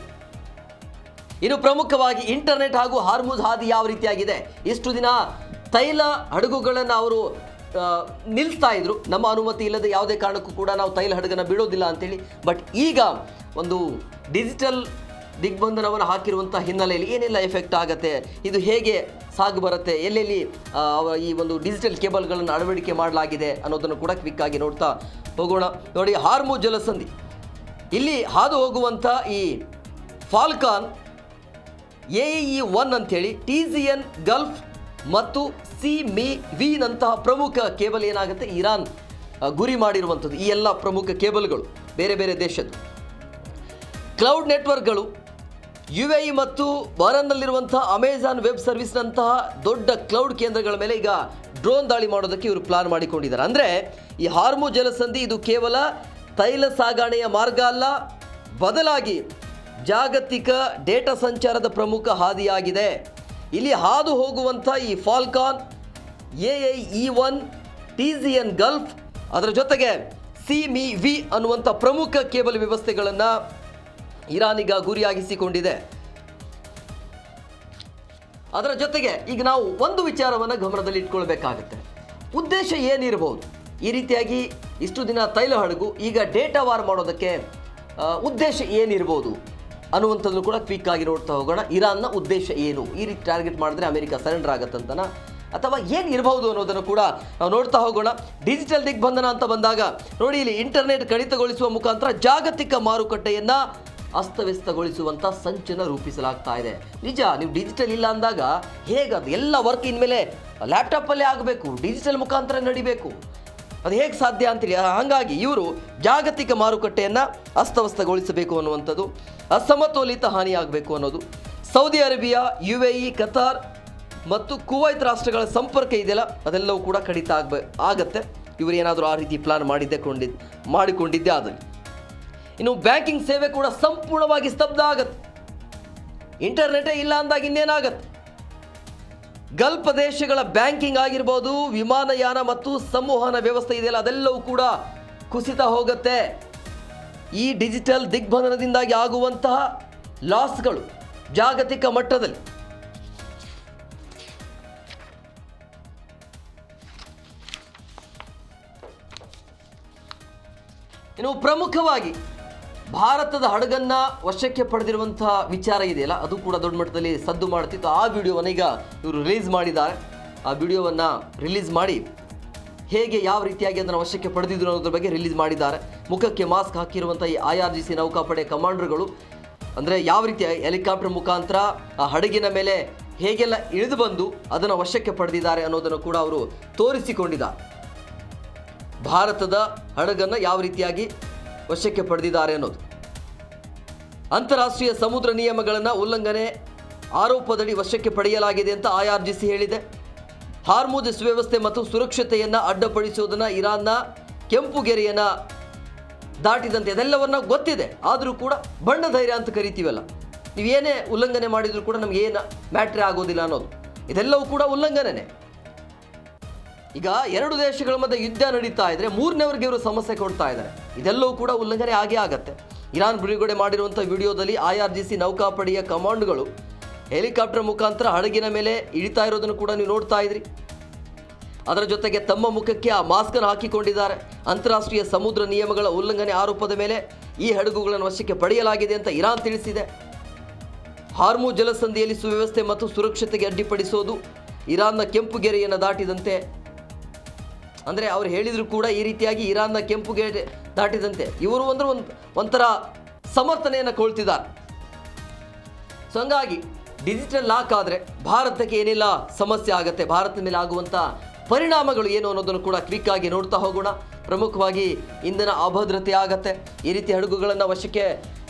S1: ಇನ್ನು ಪ್ರಮುಖವಾಗಿ ಇಂಟರ್ನೆಟ್ ಹಾಗೂ ಹಾರ್ಮುಜ್ ಹಾದಿ ಯಾವ ರೀತಿಯಾಗಿದೆ? ಇಷ್ಟು ದಿನ ತೈಲ ಹಡಗುಗಳನ್ನು ಅವರು ನಿಲ್ಲಿಸ್ತಾ ಇದ್ರು, ನಮ್ಮ ಅನುಮತಿ ಇಲ್ಲದೆ ಯಾವುದೇ ಕಾರಣಕ್ಕೂ ಕೂಡ ನಾವು ತೈಲ ಹಡಗನ್ನು ಬಿಡೋದಿಲ್ಲ ಅಂತೇಳಿ. ಬಟ್ ಈಗ ಒಂದು ಡಿಜಿಟಲ್ ದಿಗ್ಬಂಧನವನ್ನು ಹಾಕಿರುವಂಥ ಹಿನ್ನೆಲೆಯಲ್ಲಿ ಏನೆಲ್ಲ ಎಫೆಕ್ಟ್ ಆಗುತ್ತೆ, ಇದು ಹೇಗೆ ಸಾಗು ಬರುತ್ತೆ, ಎಲ್ಲೆಲ್ಲಿ ಈ ಒಂದು ಡಿಜಿಟಲ್ ಕೇಬಲ್ಗಳನ್ನು ಅಳವಡಿಕೆ ಮಾಡಲಾಗಿದೆ ಅನ್ನೋದನ್ನು ಕೂಡ ಕ್ವಿಕ್ ಆಗಿ ನೋಡ್ತಾ ಹೋಗೋಣ. ನೋಡಿ, ಹಾರ್ಮುಜ್ ಜಲಸಂಧಿ, ಇಲ್ಲಿ ಹಾದು ಹೋಗುವಂಥ ಈ ಫಾಲ್ಕಾನ್ AE1 ಅಂಥೇಳಿ TZN ಗಲ್ಫ್ ಮತ್ತು CME ನಂತಹ ಪ್ರಮುಖ ಕೇಬಲ್ ಏನಾಗುತ್ತೆ, ಇರಾನ್ ಗುರಿ ಮಾಡಿರುವಂಥದ್ದು. ಈ ಎಲ್ಲ ಪ್ರಮುಖ ಕೇಬಲ್ಗಳು ಬೇರೆ ಬೇರೆ ದೇಶದ್ದು. ಕ್ಲೌಡ್ ನೆಟ್ವರ್ಕ್ಗಳು UAE ಮತ್ತು ಬಹ್ರೇನ್ನಲ್ಲಿರುವಂತಹ ಅಮೆಜಾನ್ ವೆಬ್ ಸರ್ವಿಸ್ನಂತಹ ದೊಡ್ಡ ಕ್ಲೌಡ್ ಕೇಂದ್ರಗಳ ಮೇಲೆ ಈಗ ಡ್ರೋನ್ ದಾಳಿ ಮಾಡೋದಕ್ಕೆ ಇವರು ಪ್ಲಾನ್ ಮಾಡಿಕೊಂಡಿದ್ದಾರೆ. ಅಂದರೆ ಈ ಹಾರ್ಮುಜ್ ಜಲಸಂಧಿ ಇದು ಕೇವಲ ತೈಲ ಸಾಗಣೆಯ ಮಾರ್ಗ ಅಲ್ಲ, ಬದಲಾಗಿ ಜಾಗತಿಕ ಡೇಟಾ ಸಂಚಾರದ ಪ್ರಮುಖ ಹಾದಿಯಾಗಿದೆ. ಇಲ್ಲಿ ಹಾದು ಹೋಗುವಂಥ ಈ ಫಾಲ್ಕಾನ್ AE1 TZN ಗಲ್ಫ್ ಅದರ ಜೊತೆಗೆ CME ಅನ್ನುವಂಥ ಪ್ರಮುಖ ಕೇಬಲ್ ವ್ಯವಸ್ಥೆಗಳನ್ನು ಇರಾನ್ ಈಗ ಗುರಿಯಾಗಿಸಿಕೊಂಡಿದೆ. ಅದರ ಜೊತೆಗೆ ಈಗ ನಾವು ಒಂದು ವಿಚಾರವನ್ನು ಗಮನದಲ್ಲಿ ಇಟ್ಕೊಳ್ಬೇಕಾಗತ್ತೆ. ಉದ್ದೇಶ ಏನಿರಬಹುದು? ಈ ರೀತಿಯಾಗಿ ಇಷ್ಟು ದಿನ ತೈಲ ಹಡಗು, ಈಗ ಡೇಟಾ ವಾರ್ ಮಾಡೋದಕ್ಕೆ ಉದ್ದೇಶ ಏನಿರ್ಬೋದು ಅನ್ನುವಂಥದ್ದು ಕೂಡ ಕ್ವಿಕ್ ಆಗಿ ನೋಡ್ತಾ ಹೋಗೋಣ. ಇರಾನ್ನ ಉದ್ದೇಶ ಏನು? ಈ ರೀತಿ ಟಾರ್ಗೆಟ್ ಮಾಡಿದ್ರೆ ಅಮೆರಿಕ ಸರೆಂಡರ್ ಆಗತ್ತಂತನ ಅಥವಾ ಏನು ಇರಬಹುದು ಅನ್ನೋದನ್ನು ಕೂಡ ನಾವು ನೋಡ್ತಾ ಹೋಗೋಣ. ಡಿಜಿಟಲ್ ದಿಗ್ಬಂಧನ ಅಂತ ಬಂದಾಗ ನೋಡಿ, ಇಲ್ಲಿ ಇಂಟರ್ನೆಟ್ ಕಡಿತಗೊಳಿಸುವ ಮುಖಾಂತರ ಜಾಗತಿಕ ಮಾರುಕಟ್ಟೆಯನ್ನು ಅಸ್ತವ್ಯಸ್ತಗೊಳಿಸುವಂಥ ಸಂಚನ್ನು ರೂಪಿಸಲಾಗ್ತಾ ಇದೆ. ನಿಜ, ನೀವು ಡಿಜಿಟಲ್ ಇಲ್ಲ ಅಂದಾಗ ಹೇಗದು? ಎಲ್ಲ ವರ್ಕ್ ಇನ್ಮೇಲೆ ಲ್ಯಾಪ್ಟಾಪಲ್ಲೇ ಆಗಬೇಕು, ಡಿಜಿಟಲ್ ಮುಖಾಂತರ ನಡಿಬೇಕು, ಅದು ಹೇಗೆ ಸಾಧ್ಯ ಅಂತೇಳಿ. ಹಾಗಾಗಿ ಇವರು ಜಾಗತಿಕ ಮಾರುಕಟ್ಟೆಯನ್ನು ಅಸ್ತವ್ಯಸ್ತಗೊಳಿಸಬೇಕು ಅನ್ನುವಂಥದ್ದು, ಅಸಮತೋಲಿತ ಹಾನಿಯಾಗಬೇಕು ಅನ್ನೋದು. ಸೌದಿ ಅರೇಬಿಯಾ, UAE, ಕತಾರ್ ಮತ್ತು ಕುವೈತ್ ರಾಷ್ಟ್ರಗಳ ಸಂಪರ್ಕ ಇದೆಯಲ್ಲ, ಅದೆಲ್ಲವೂ ಕೂಡ ಕಡಿತ ಆಗತ್ತೆ ಇವರು ಏನಾದರೂ ಆ ರೀತಿ ಪ್ಲಾನ್ ಮಾಡಿಕೊಂಡಿದ್ದೇ ಆದಲ್ಲಿ. ಇನ್ನು ಬ್ಯಾಂಕಿಂಗ್ ಸೇವೆ ಕೂಡ ಸಂಪೂರ್ಣವಾಗಿ ಸ್ತಬ್ಧ ಆಗತ್ತೆ. ಇಂಟರ್ನೆಟೇ ಇಲ್ಲ ಅಂದಾಗ ಇನ್ನೇನಾಗತ್ತೆ? ಗಲ್ಫ್ ದೇಶಗಳ ಬ್ಯಾಂಕಿಂಗ್ ಆಗಿರ್ಬೋದು, ವಿಮಾನಯಾನ ಮತ್ತು ಸಂವಹನ ವ್ಯವಸ್ಥೆ ಇದೆಯಲ್ಲ, ಅದೆಲ್ಲವೂ ಕೂಡ ಕುಸಿತ ಹೋಗುತ್ತೆ. ಈ ಡಿಜಿಟಲ್ ದಿಗ್ಬಂಧನದಿಂದಾಗಿ ಆಗುವಂತಹ ಲಾಸ್ಗಳು ಜಾಗತಿಕ ಮಟ್ಟದಲ್ಲಿ. ಇನ್ನು ಪ್ರಮುಖವಾಗಿ ಭಾರತದ ಹಡಗನ್ನ ವಶಕ್ಕೆ ಪಡೆದಿರುವಂತಹ ವಿಚಾರ ಇದೆಯಲ್ಲ, ಅದು ಕೂಡ ದೊಡ್ಡ ಮಟ್ಟದಲ್ಲಿ ಸದ್ದು ಮಾಡ್ತಿತ್ತು. ಆ ವಿಡಿಯೋವನ್ನು ಈಗ ಇವರು ರಿಲೀಸ್ ಮಾಡಿದ್ದಾರೆ. ಆ ವಿಡಿಯೋವನ್ನು ರಿಲೀಸ್ ಮಾಡಿ ಹೇಗೆ ಯಾವ ರೀತಿಯಾಗಿ ಅದನ್ನು ವಶಕ್ಕೆ ಪಡೆದಿದ್ರು ಅನ್ನೋದ್ರ ಬಗ್ಗೆ ರಿಲೀಸ್ ಮಾಡಿದ್ದಾರೆ. ಮುಖಕ್ಕೆ ಮಾಸ್ಕ್ ಹಾಕಿರುವಂಥ ಈ IRGC ನೌಕಾಪಡೆ ಕಮಾಂಡರ್ಗಳು ಅಂದರೆ ಯಾವ ರೀತಿ ಹೆಲಿಕಾಪ್ಟರ್ ಮುಖಾಂತರ ಆ ಹಡಗಿನ ಮೇಲೆ ಹೇಗೆಲ್ಲ ಇಳಿದು ಬಂದು ಅದನ್ನು ವಶಕ್ಕೆ ಪಡೆದಿದ್ದಾರೆ ಅನ್ನೋದನ್ನು ಕೂಡ ಅವರು ತೋರಿಸಿಕೊಂಡಿದ್ದಾರೆ. ಭಾರತದ ಹಡಗನ್ನು ಯಾವ ರೀತಿಯಾಗಿ ವಶಕ್ಕೆ ಪಡೆದಿದ್ದಾರೆ ಅನ್ನೋದು. ಅಂತಾರಾಷ್ಟ್ರೀಯ ಸಮುದ್ರ ನಿಯಮಗಳನ್ನು ಉಲ್ಲಂಘನೆ ಆರೋಪದಡಿ ವಶಕ್ಕೆ ಪಡೆಯಲಾಗಿದೆ ಅಂತ IRGC ಹೇಳಿದೆ. ಹಾರ್ಮುಜ್ ಸುವ್ಯವಸ್ಥೆ ಮತ್ತು ಸುರಕ್ಷತೆಯನ್ನು ಅಡ್ಡಪಡಿಸುವುದನ್ನು ಇರಾನ್ನ ಕೆಂಪುಗೆರೆಯನ್ನು ದಾಟಿದಂತೆ ಅದೆಲ್ಲವನ್ನ ಗೊತ್ತಿದೆ. ಆದರೂ ಕೂಡ ಬಣ್ಣ ಧೈರ್ಯ ಅಂತ ಕರಿತೀವಲ್ಲ, ನೀವೇನೇ ಉಲ್ಲಂಘನೆ ಮಾಡಿದರೂ ಕೂಡ ನಮ್ಗೆ ಏನು ಮ್ಯಾಟ್ರೇ ಆಗೋದಿಲ್ಲ ಅನ್ನೋದು, ಇದೆಲ್ಲವೂ ಕೂಡ ಉಲ್ಲಂಘನೆ. ಈಗ ಎರಡು ದೇಶಗಳ ಮಧ್ಯೆ ಯುದ್ಧ ನಡೀತಾ ಇದ್ರೆ ಮೂರನೇವರಿಗೆ ಇವರು ಸಮಸ್ಯೆ ಕೊಡ್ತಾ ಇದ್ದಾರೆ, ಇದೆಲ್ಲವೂ ಕೂಡ ಉಲ್ಲಂಘನೆ ಆಗೇ ಆಗತ್ತೆ. ಇರಾನ್ ಬಿಡುಗಡೆ ಮಾಡಿರುವಂಥ ವಿಡಿಯೋದಲ್ಲಿ IRGC ನೌಕಾಪಡೆಯ ಕಮಾಂಡ್ಗಳು ಹೆಲಿಕಾಪ್ಟರ್ ಮುಖಾಂತರ ಹಡಗಿನ ಮೇಲೆ ಇಳಿತಾ ಇರೋದನ್ನು ಕೂಡ ನೀವು ನೋಡ್ತಾ ಇದ್ರಿ. ಅದರ ಜೊತೆಗೆ ತಮ್ಮ ಮುಖಕ್ಕೆ ಆ ಮಾಸ್ಕನ್ನು ಹಾಕಿಕೊಂಡಿದ್ದಾರೆ. ಅಂತಾರಾಷ್ಟ್ರೀಯ ಸಮುದ್ರ ನಿಯಮಗಳ ಉಲ್ಲಂಘನೆ ಆರೋಪದ ಮೇಲೆ ಈ ಹಡಗುಗಳನ್ನು ವಶಕ್ಕೆ ಪಡೆಯಲಾಗಿದೆ ಅಂತ ಇರಾನ್ ತಿಳಿಸಿದೆ. ಹಾರ್ಮುಜ್ ಜಲಸಂಧಿಯಲ್ಲಿ ಸುವ್ಯವಸ್ಥೆ ಮತ್ತು ಸುರಕ್ಷತೆಗೆ ಅಡ್ಡಿಪಡಿಸೋದು ಇರಾನ್ನ ಕೆಂಪುಗೆರೆಯನ್ನು ದಾಟಿದಂತೆ, ಅಂದರೆ ಅವ್ರು ಹೇಳಿದ್ರು ಕೂಡ ಈ ರೀತಿಯಾಗಿ ಇರಾನ್ನ ಕೆಂಪುಗೆರೆ ದಾಟಿದಂತೆ ಇವರು ಒಂಥರ ಸಮರ್ಥನೆಯನ್ನು ಕೊಳ್ತಿದ್ದಾರೆ. ಸೊ ಹಂಗಾಗಿ ಡಿಜಿಟಲ್ ಲಾಕ್ ಆದರೆ ಭಾರತಕ್ಕೆ ಏನೆಲ್ಲ ಸಮಸ್ಯೆ ಆಗುತ್ತೆ, ಭಾರತದ ಮೇಲೆ ಆಗುವಂಥ ಪರಿಣಾಮಗಳು ಏನು ಅನ್ನೋದನ್ನು ಕೂಡ ಕ್ವಿಕ್ ಆಗಿ ನೋಡ್ತಾ ಹೋಗೋಣ. ಪ್ರಮುಖವಾಗಿ ಇಂಧನ ಅಭದ್ರತೆ ಆಗತ್ತೆ. ಈ ರೀತಿ ಹಡಗುಗಳನ್ನು ವಶಕ್ಕೆ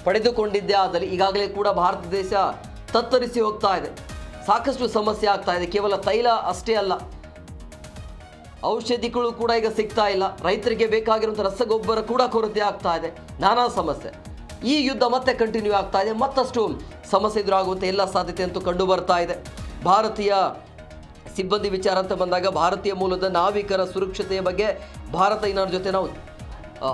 S1: ಪಡೆದುಕೊಂಡಿದ್ದೇ ಆದಲ್ಲಿ ಈಗಾಗಲೇ ಕೂಡ ಭಾರತ ದೇಶ ತತ್ತರಿಸಿ ಹೋಗ್ತಾ ಇದೆ, ಸಾಕಷ್ಟು ಸಮಸ್ಯೆ ಆಗ್ತಾ ಇದೆ. ಕೇವಲ ತೈಲ ಅಷ್ಟೇ ಅಲ್ಲ, ಔಷಧಿಗಳು ಕೂಡ ಈಗ ಸಿಗ್ತಾ ಇಲ್ಲ, ರೈತರಿಗೆ ಬೇಕಾಗಿರುವಂಥ ರಸಗೊಬ್ಬರ ಕೂಡ ಕೊರತೆ ಆಗ್ತಾ ಇದೆ, ನಾನಾ ಸಮಸ್ಯೆ. ಈ ಯುದ್ಧ ಮತ್ತೆ ಕಂಟಿನ್ಯೂ ಆಗ್ತಾ ಇದೆ, ಮತ್ತಷ್ಟು ಸಮಸ್ಯೆ ಎದುರಾಗುವಂಥ ಎಲ್ಲ ಸಾಧ್ಯತೆ ಅಂತೂ ಕಂಡು ಬರ್ತಾ ಇದೆ. ಭಾರತೀಯ ಸಿಬ್ಬಂದಿ ವಿಚಾರ ಅಂತ ಬಂದಾಗ ಭಾರತೀಯ ಮೂಲದ ನಾವಿಕರ ಸುರಕ್ಷತೆಯ ಬಗ್ಗೆ ಭಾರತ ಇನ್ನರ ಜೊತೆ ನಾವು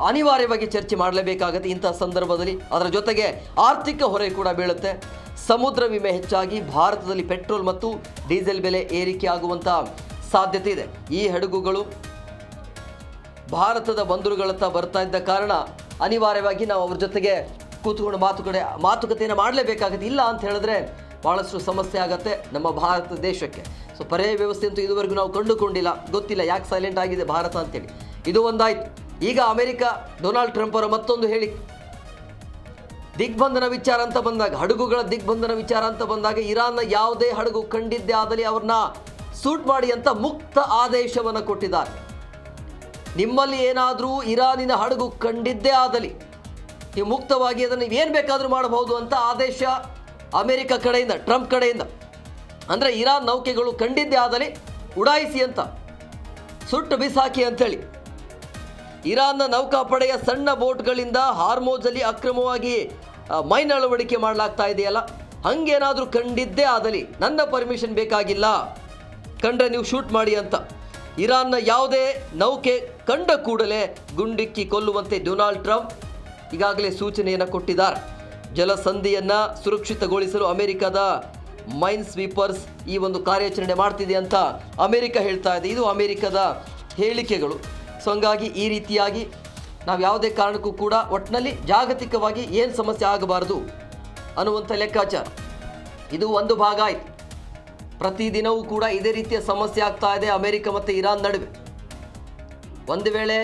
S1: ಅನಿವಾರ್ಯವಾಗಿ ಚರ್ಚೆ ಮಾಡಲೇಬೇಕಾಗುತ್ತೆ ಇಂಥ ಸಂದರ್ಭದಲ್ಲಿ. ಅದರ ಜೊತೆಗೆ ಆರ್ಥಿಕ ಹೊರೆ ಕೂಡ ಬೀಳುತ್ತೆ. ಸಮುದ್ರ ವಿಮೆ ಹೆಚ್ಚಾಗಿ ಭಾರತದಲ್ಲಿ ಪೆಟ್ರೋಲ್ ಮತ್ತು ಡೀಸೆಲ್ ಬೆಲೆ ಏರಿಕೆ ಆಗುವಂಥ ಸಾಧ್ಯತೆ ಇದೆ. ಈ ಹಡಗುಗಳು ಭಾರತದ ಬಂದರುಗಳತ್ತ ಬರ್ತಾ ಇದ್ದ ಕಾರಣ ಅನಿವಾರ್ಯವಾಗಿ ನಾವು ಅವ್ರ ಜೊತೆಗೆ ಕೂತ್ಕೊಂಡು ಮಾತುಕತೆಯನ್ನು ಮಾಡಲೇಬೇಕಾಗುತ್ತೆ. ಇಲ್ಲ ಅಂತ ಹೇಳಿದ್ರೆ ಭಾಳಷ್ಟು ಸಮಸ್ಯೆ ಆಗುತ್ತೆ ನಮ್ಮ ಭಾರತ ದೇಶಕ್ಕೆ. ಸೊ ಪರ್ಯಾಯ ವ್ಯವಸ್ಥೆ ಅಂತೂ ಇದುವರೆಗೂ ನಾವು ಕಂಡುಕೊಂಡಿಲ್ಲ, ಗೊತ್ತಿಲ್ಲ ಯಾಕೆ ಸೈಲೆಂಟ್ ಆಗಿದೆ ಭಾರತ ಅಂತೇಳಿ. ಇದು ಒಂದಾಯಿತು. ಈಗ ಅಮೆರಿಕ ಡೊನಾಲ್ಡ್ ಟ್ರಂಪ್ ಅವರ ಮತ್ತೊಂದು ಹೇಳಿ, ದಿಗ್ಬಂಧನ ವಿಚಾರ ಅಂತ ಬಂದಾಗ, ಹಡಗುಗಳ ದಿಗ್ಬಂಧನ ವಿಚಾರ ಅಂತ ಬಂದಾಗ ಇರಾನ್ನ ಯಾವುದೇ ಹಡಗು ಕಂಡಿದ್ದೇ ಆದಲ್ಲಿ ಅವ್ರನ್ನ ಸೂಟ್ ಮಾಡಿ ಅಂತ ಮುಕ್ತ ಆದೇಶವನ್ನು ಕೊಟ್ಟಿದ್ದಾರೆ. ನಿಮ್ಮಲ್ಲಿ ಏನಾದರೂ ಇರಾನಿನ ಹಡಗು ಕಂಡಿದ್ದೇ ಆದಲ್ಲಿ ನೀವು ಮುಕ್ತವಾಗಿ ಅದನ್ನು ಏನು ಬೇಕಾದರೂ ಮಾಡಬಹುದು ಅಂತ ಆದೇಶ ಅಮೆರಿಕ ಕಡೆಯಿಂದ, ಟ್ರಂಪ್ ಕಡೆಯಿಂದ. ಅಂದರೆ ಇರಾನ್ ನೌಕೆಗಳು ಕಂಡಿದ್ದೇ ಆದಲ್ಲಿ ಉಡಾಯಿಸಿ ಅಂತ, ಸುಟ್ಟು ಬಿಸಾಕಿ ಅಂಥೇಳಿ. ಇರಾನ್ನ ನೌಕಾಪಡೆಯ ಸಣ್ಣ ಬೋಟ್ಗಳಿಂದ ಹಾರ್ಮೋಜಲ್ಲಿ ಅಕ್ರಮವಾಗಿ ಮೈನ್ ಅಳವಡಿಕೆ ಮಾಡಲಾಗ್ತಾ ಇದೆಯಲ್ಲ, ಹಂಗೇನಾದರೂ ಕಂಡಿದ್ದೇ ಆದಲ್ಲಿ ನನ್ನ ಪರ್ಮಿಷನ್ ಬೇಕಾಗಿಲ್ಲ, ಕಂಡ್ರೆ ನೀವು ಶೂಟ್ ಮಾಡಿ ಅಂತ ಇರಾನ್ನ ಯಾವುದೇ ನೌಕೆ ಕಂಡ ಕೂಡಲೇ ಗುಂಡಿಕ್ಕಿ ಕೊಲ್ಲುವಂತೆ ಡೊನಾಲ್ಡ್ ಟ್ರಂಪ್ ಈಗಾಗಲೇ ಸೂಚನೆಯನ್ನು ಕೊಟ್ಟಿದ್ದಾರೆ. ಜಲಸಂಧಿಯನ್ನು ಸುರಕ್ಷಿತಗೊಳಿಸಲು ಅಮೆರಿಕದ ಮೈನ್ ಸ್ವೀಪರ್ಸ್ ಈ ಒಂದು ಕಾರ್ಯಾಚರಣೆ ಮಾಡ್ತಿದೆ ಅಂತ ಅಮೆರಿಕ ಹೇಳ್ತಾ ಇದೆ. ಇದು ಅಮೆರಿಕದ ಹೇಳಿಕೆಗಳು. ಸೊ ಹಂಗಾಗಿ ಈ ರೀತಿಯಾಗಿ ನಾವು ಯಾವುದೇ ಕಾರಣಕ್ಕೂ ಕೂಡ ಒಟ್ಟಿನಲ್ಲಿ ಜಾಗತಿಕವಾಗಿ ಏನು ಸಮಸ್ಯೆ ಆಗಬಾರ್ದು ಅನ್ನುವಂಥ ಲೆಕ್ಕಾಚಾರ ಇದು ಒಂದು ಭಾಗ ಆಯಿತು. ಪ್ರತಿದಿನವೂ ಕೂಡ ಇದೇ ರೀತಿಯ ಸಮಸ್ಯೆ ಆಗ್ತಾ ಇದೆ ಅಮೆರಿಕ ಮತ್ತು ಇರಾನ್ ನಡುವೆ. ಒಂದು ವೇಳೆ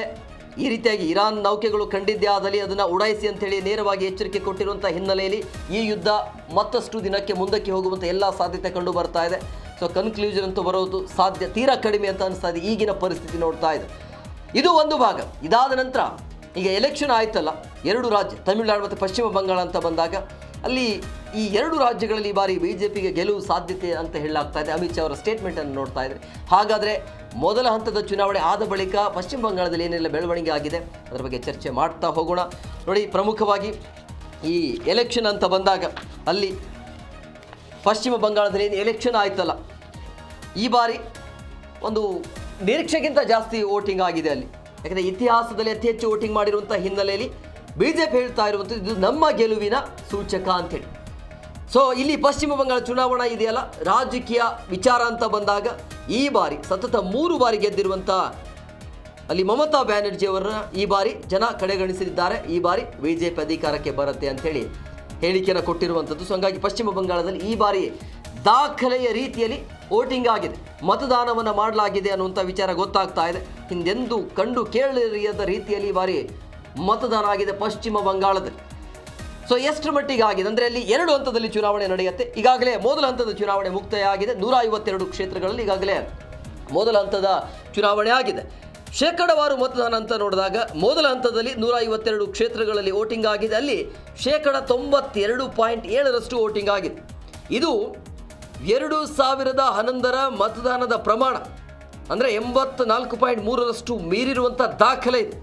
S1: ಈ ರೀತಿಯಾಗಿ ಇರಾನ್ ನೌಕೆಗಳು ಕಂಡಿದ್ದೇ ಆದಲ್ಲಿ ಅದನ್ನು ಉಡಾಯಿಸಿ ಅಂತೇಳಿ ನೇರವಾಗಿ ಎಚ್ಚರಿಕೆ ಕೊಟ್ಟಿರುವಂಥ ಹಿನ್ನೆಲೆಯಲ್ಲಿ ಈ ಯುದ್ಧ ಮತ್ತಷ್ಟು ದಿನಕ್ಕೆ ಮುಂದಕ್ಕೆ ಹೋಗುವಂಥ ಎಲ್ಲ ಸಾಧ್ಯತೆ ಕಂಡು ಬರ್ತಾ ಇದೆ. ಸೊ ಕನ್ಕ್ಲೂಷನ್ ಅಂತೂ ಬರೋದು ಸಾಧ್ಯ ತೀರಾ ಕಡಿಮೆ ಅಂತ ಅನಿಸ್ತಾ ಇದೆ ಈಗಿನ ಪರಿಸ್ಥಿತಿ ನೋಡ್ತಾ ಇದೆ. ಇದು ಒಂದು ಭಾಗ. ಇದಾದ ನಂತರ ಈಗ ಎಲೆಕ್ಷನ್ ಆಯ್ತಲ್ಲ, ಎರಡು ರಾಜ್ಯ ತಮಿಳುನಾಡು ಮತ್ತು ಪಶ್ಚಿಮ ಬಂಗಾಳ ಅಂತ ಬಂದಾಗ ಅಲ್ಲಿ ಈ ಎರಡು ರಾಜ್ಯಗಳಲ್ಲಿ ಈ ಬಾರಿ ಬಿಜೆಪಿಗೆ ಗೆಲುವು ಸಾಧ್ಯತೆ ಅಂತ ಹೇಳಲಾಗ್ತಾ ಇದೆ. ಅಮಿತ್ ಶಾ ಅವರ ಸ್ಟೇಟ್ಮೆಂಟನ್ನು ನೋಡ್ತಾ ಇದ್ರೆ, ಹಾಗಾದರೆ ಮೊದಲ ಹಂತದ ಚುನಾವಣೆ ಆದ ಬಳಿಕ ಪಶ್ಚಿಮ ಬಂಗಾಳದಲ್ಲಿ ಏನೆಲ್ಲ ಬೆಳವಣಿಗೆ ಆಗಿದೆ ಅದರ ಬಗ್ಗೆ ಚರ್ಚೆ ಮಾಡ್ತಾ ಹೋಗೋಣ. ನೋಡಿ, ಪ್ರಮುಖವಾಗಿ ಈ ಎಲೆಕ್ಷನ್ ಅಂತ ಬಂದಾಗ ಅಲ್ಲಿ ಪಶ್ಚಿಮ ಬಂಗಾಳದಲ್ಲಿ ಏನು ಎಲೆಕ್ಷನ್ ಆಯ್ತಲ್ಲ, ಈ ಬಾರಿ ಒಂದು ನಿರೀಕ್ಷೆಗಿಂತ ಜಾಸ್ತಿ ವೋಟಿಂಗ್ ಆಗಿದೆ ಅಲ್ಲಿ. ಯಾಕಂದರೆ ಇತಿಹಾಸದಲ್ಲಿ ಅತಿ ಹೆಚ್ಚು ವೋಟಿಂಗ್ ಮಾಡಿರುವಂಥ ಹಿನ್ನೆಲೆಯಲ್ಲಿ ಬಿಜೆಪಿ ಹೇಳ್ತಾ ಇರುವಂಥದ್ದು ಇದು ನಮ್ಮ ಗೆಲುವಿನ ಸೂಚಕ ಅಂತೇಳಿ. ಸೊ ಇಲ್ಲಿ ಪಶ್ಚಿಮ ಬಂಗಾಳ ಚುನಾವಣಾ ಇದೆಯಲ್ಲ, ರಾಜಕೀಯ ವಿಚಾರ ಅಂತ ಬಂದಾಗ ಈ ಬಾರಿ ಸತತ 3 ಬಾರಿ ಗೆದ್ದಿರುವಂಥ ಅಲ್ಲಿ ಮಮತಾ ಬ್ಯಾನರ್ಜಿ ಅವರನ್ನ ಈ ಬಾರಿ ಜನ ಕಡೆಗಣಿಸಿದ್ದಾರೆ. ಈ ಬಾರಿ ಬಿಜೆಪಿ ಅಧಿಕಾರಕ್ಕೆ ಬರುತ್ತೆ ಅಂಥೇಳಿ ಹೇಳಿಕೆಯನ್ನು ಕೊಟ್ಟಿರುವಂಥದ್ದು. ಸೊ ಹಂಗಾಗಿ ಪಶ್ಚಿಮ ಬಂಗಾಳದಲ್ಲಿ ಈ ಬಾರಿ ದಾಖಲೆಯ ರೀತಿಯಲ್ಲಿ ವೋಟಿಂಗ್ ಆಗಿದೆ, ಮತದಾನವನ್ನು ಮಾಡಲಾಗಿದೆ ಅನ್ನುವಂಥ ವಿಚಾರ ಗೊತ್ತಾಗ್ತಾ ಇದೆ. ಹಿಂದೆಂದೂ ಕಂಡು ಕೇಳರಿಯದ ರೀತಿಯಲ್ಲಿ ಈ ಬಾರಿ ಮತದಾನ ಆಗಿದೆ ಪಶ್ಚಿಮ ಬಂಗಾಳದಲ್ಲಿ. ಸೊ ಎಷ್ಟರ ಮಟ್ಟಿಗೆ ಆಗಿದೆ ಅಂದರೆ ಅಲ್ಲಿ 2 ಹಂತದಲ್ಲಿ ಚುನಾವಣೆ ನಡೆಯುತ್ತೆ. ಈಗಾಗಲೇ ಮೊದಲ ಹಂತದ ಚುನಾವಣೆ ಮುಕ್ತಾಯ ಆಗಿದೆ. 152 ಕ್ಷೇತ್ರಗಳಲ್ಲಿ ಈಗಾಗಲೇ ಮೊದಲ ಹಂತದ ಚುನಾವಣೆ ಆಗಿದೆ. ಶೇಕಡವಾರು ಮತದಾನ ಅಂತ ನೋಡಿದಾಗ ಮೊದಲ ಹಂತದಲ್ಲಿ 152 ಕ್ಷೇತ್ರಗಳಲ್ಲಿ ವೋಟಿಂಗ್ ಆಗಿದೆ. ಅಲ್ಲಿ 92.7% ವೋಟಿಂಗ್ ಆಗಿದೆ. ಇದು 2011ರ ಮತದಾನದ ಪ್ರಮಾಣ ಅಂದರೆ 84.3% ಮೀರಿರುವಂಥ ದಾಖಲೆ ಇದೆ.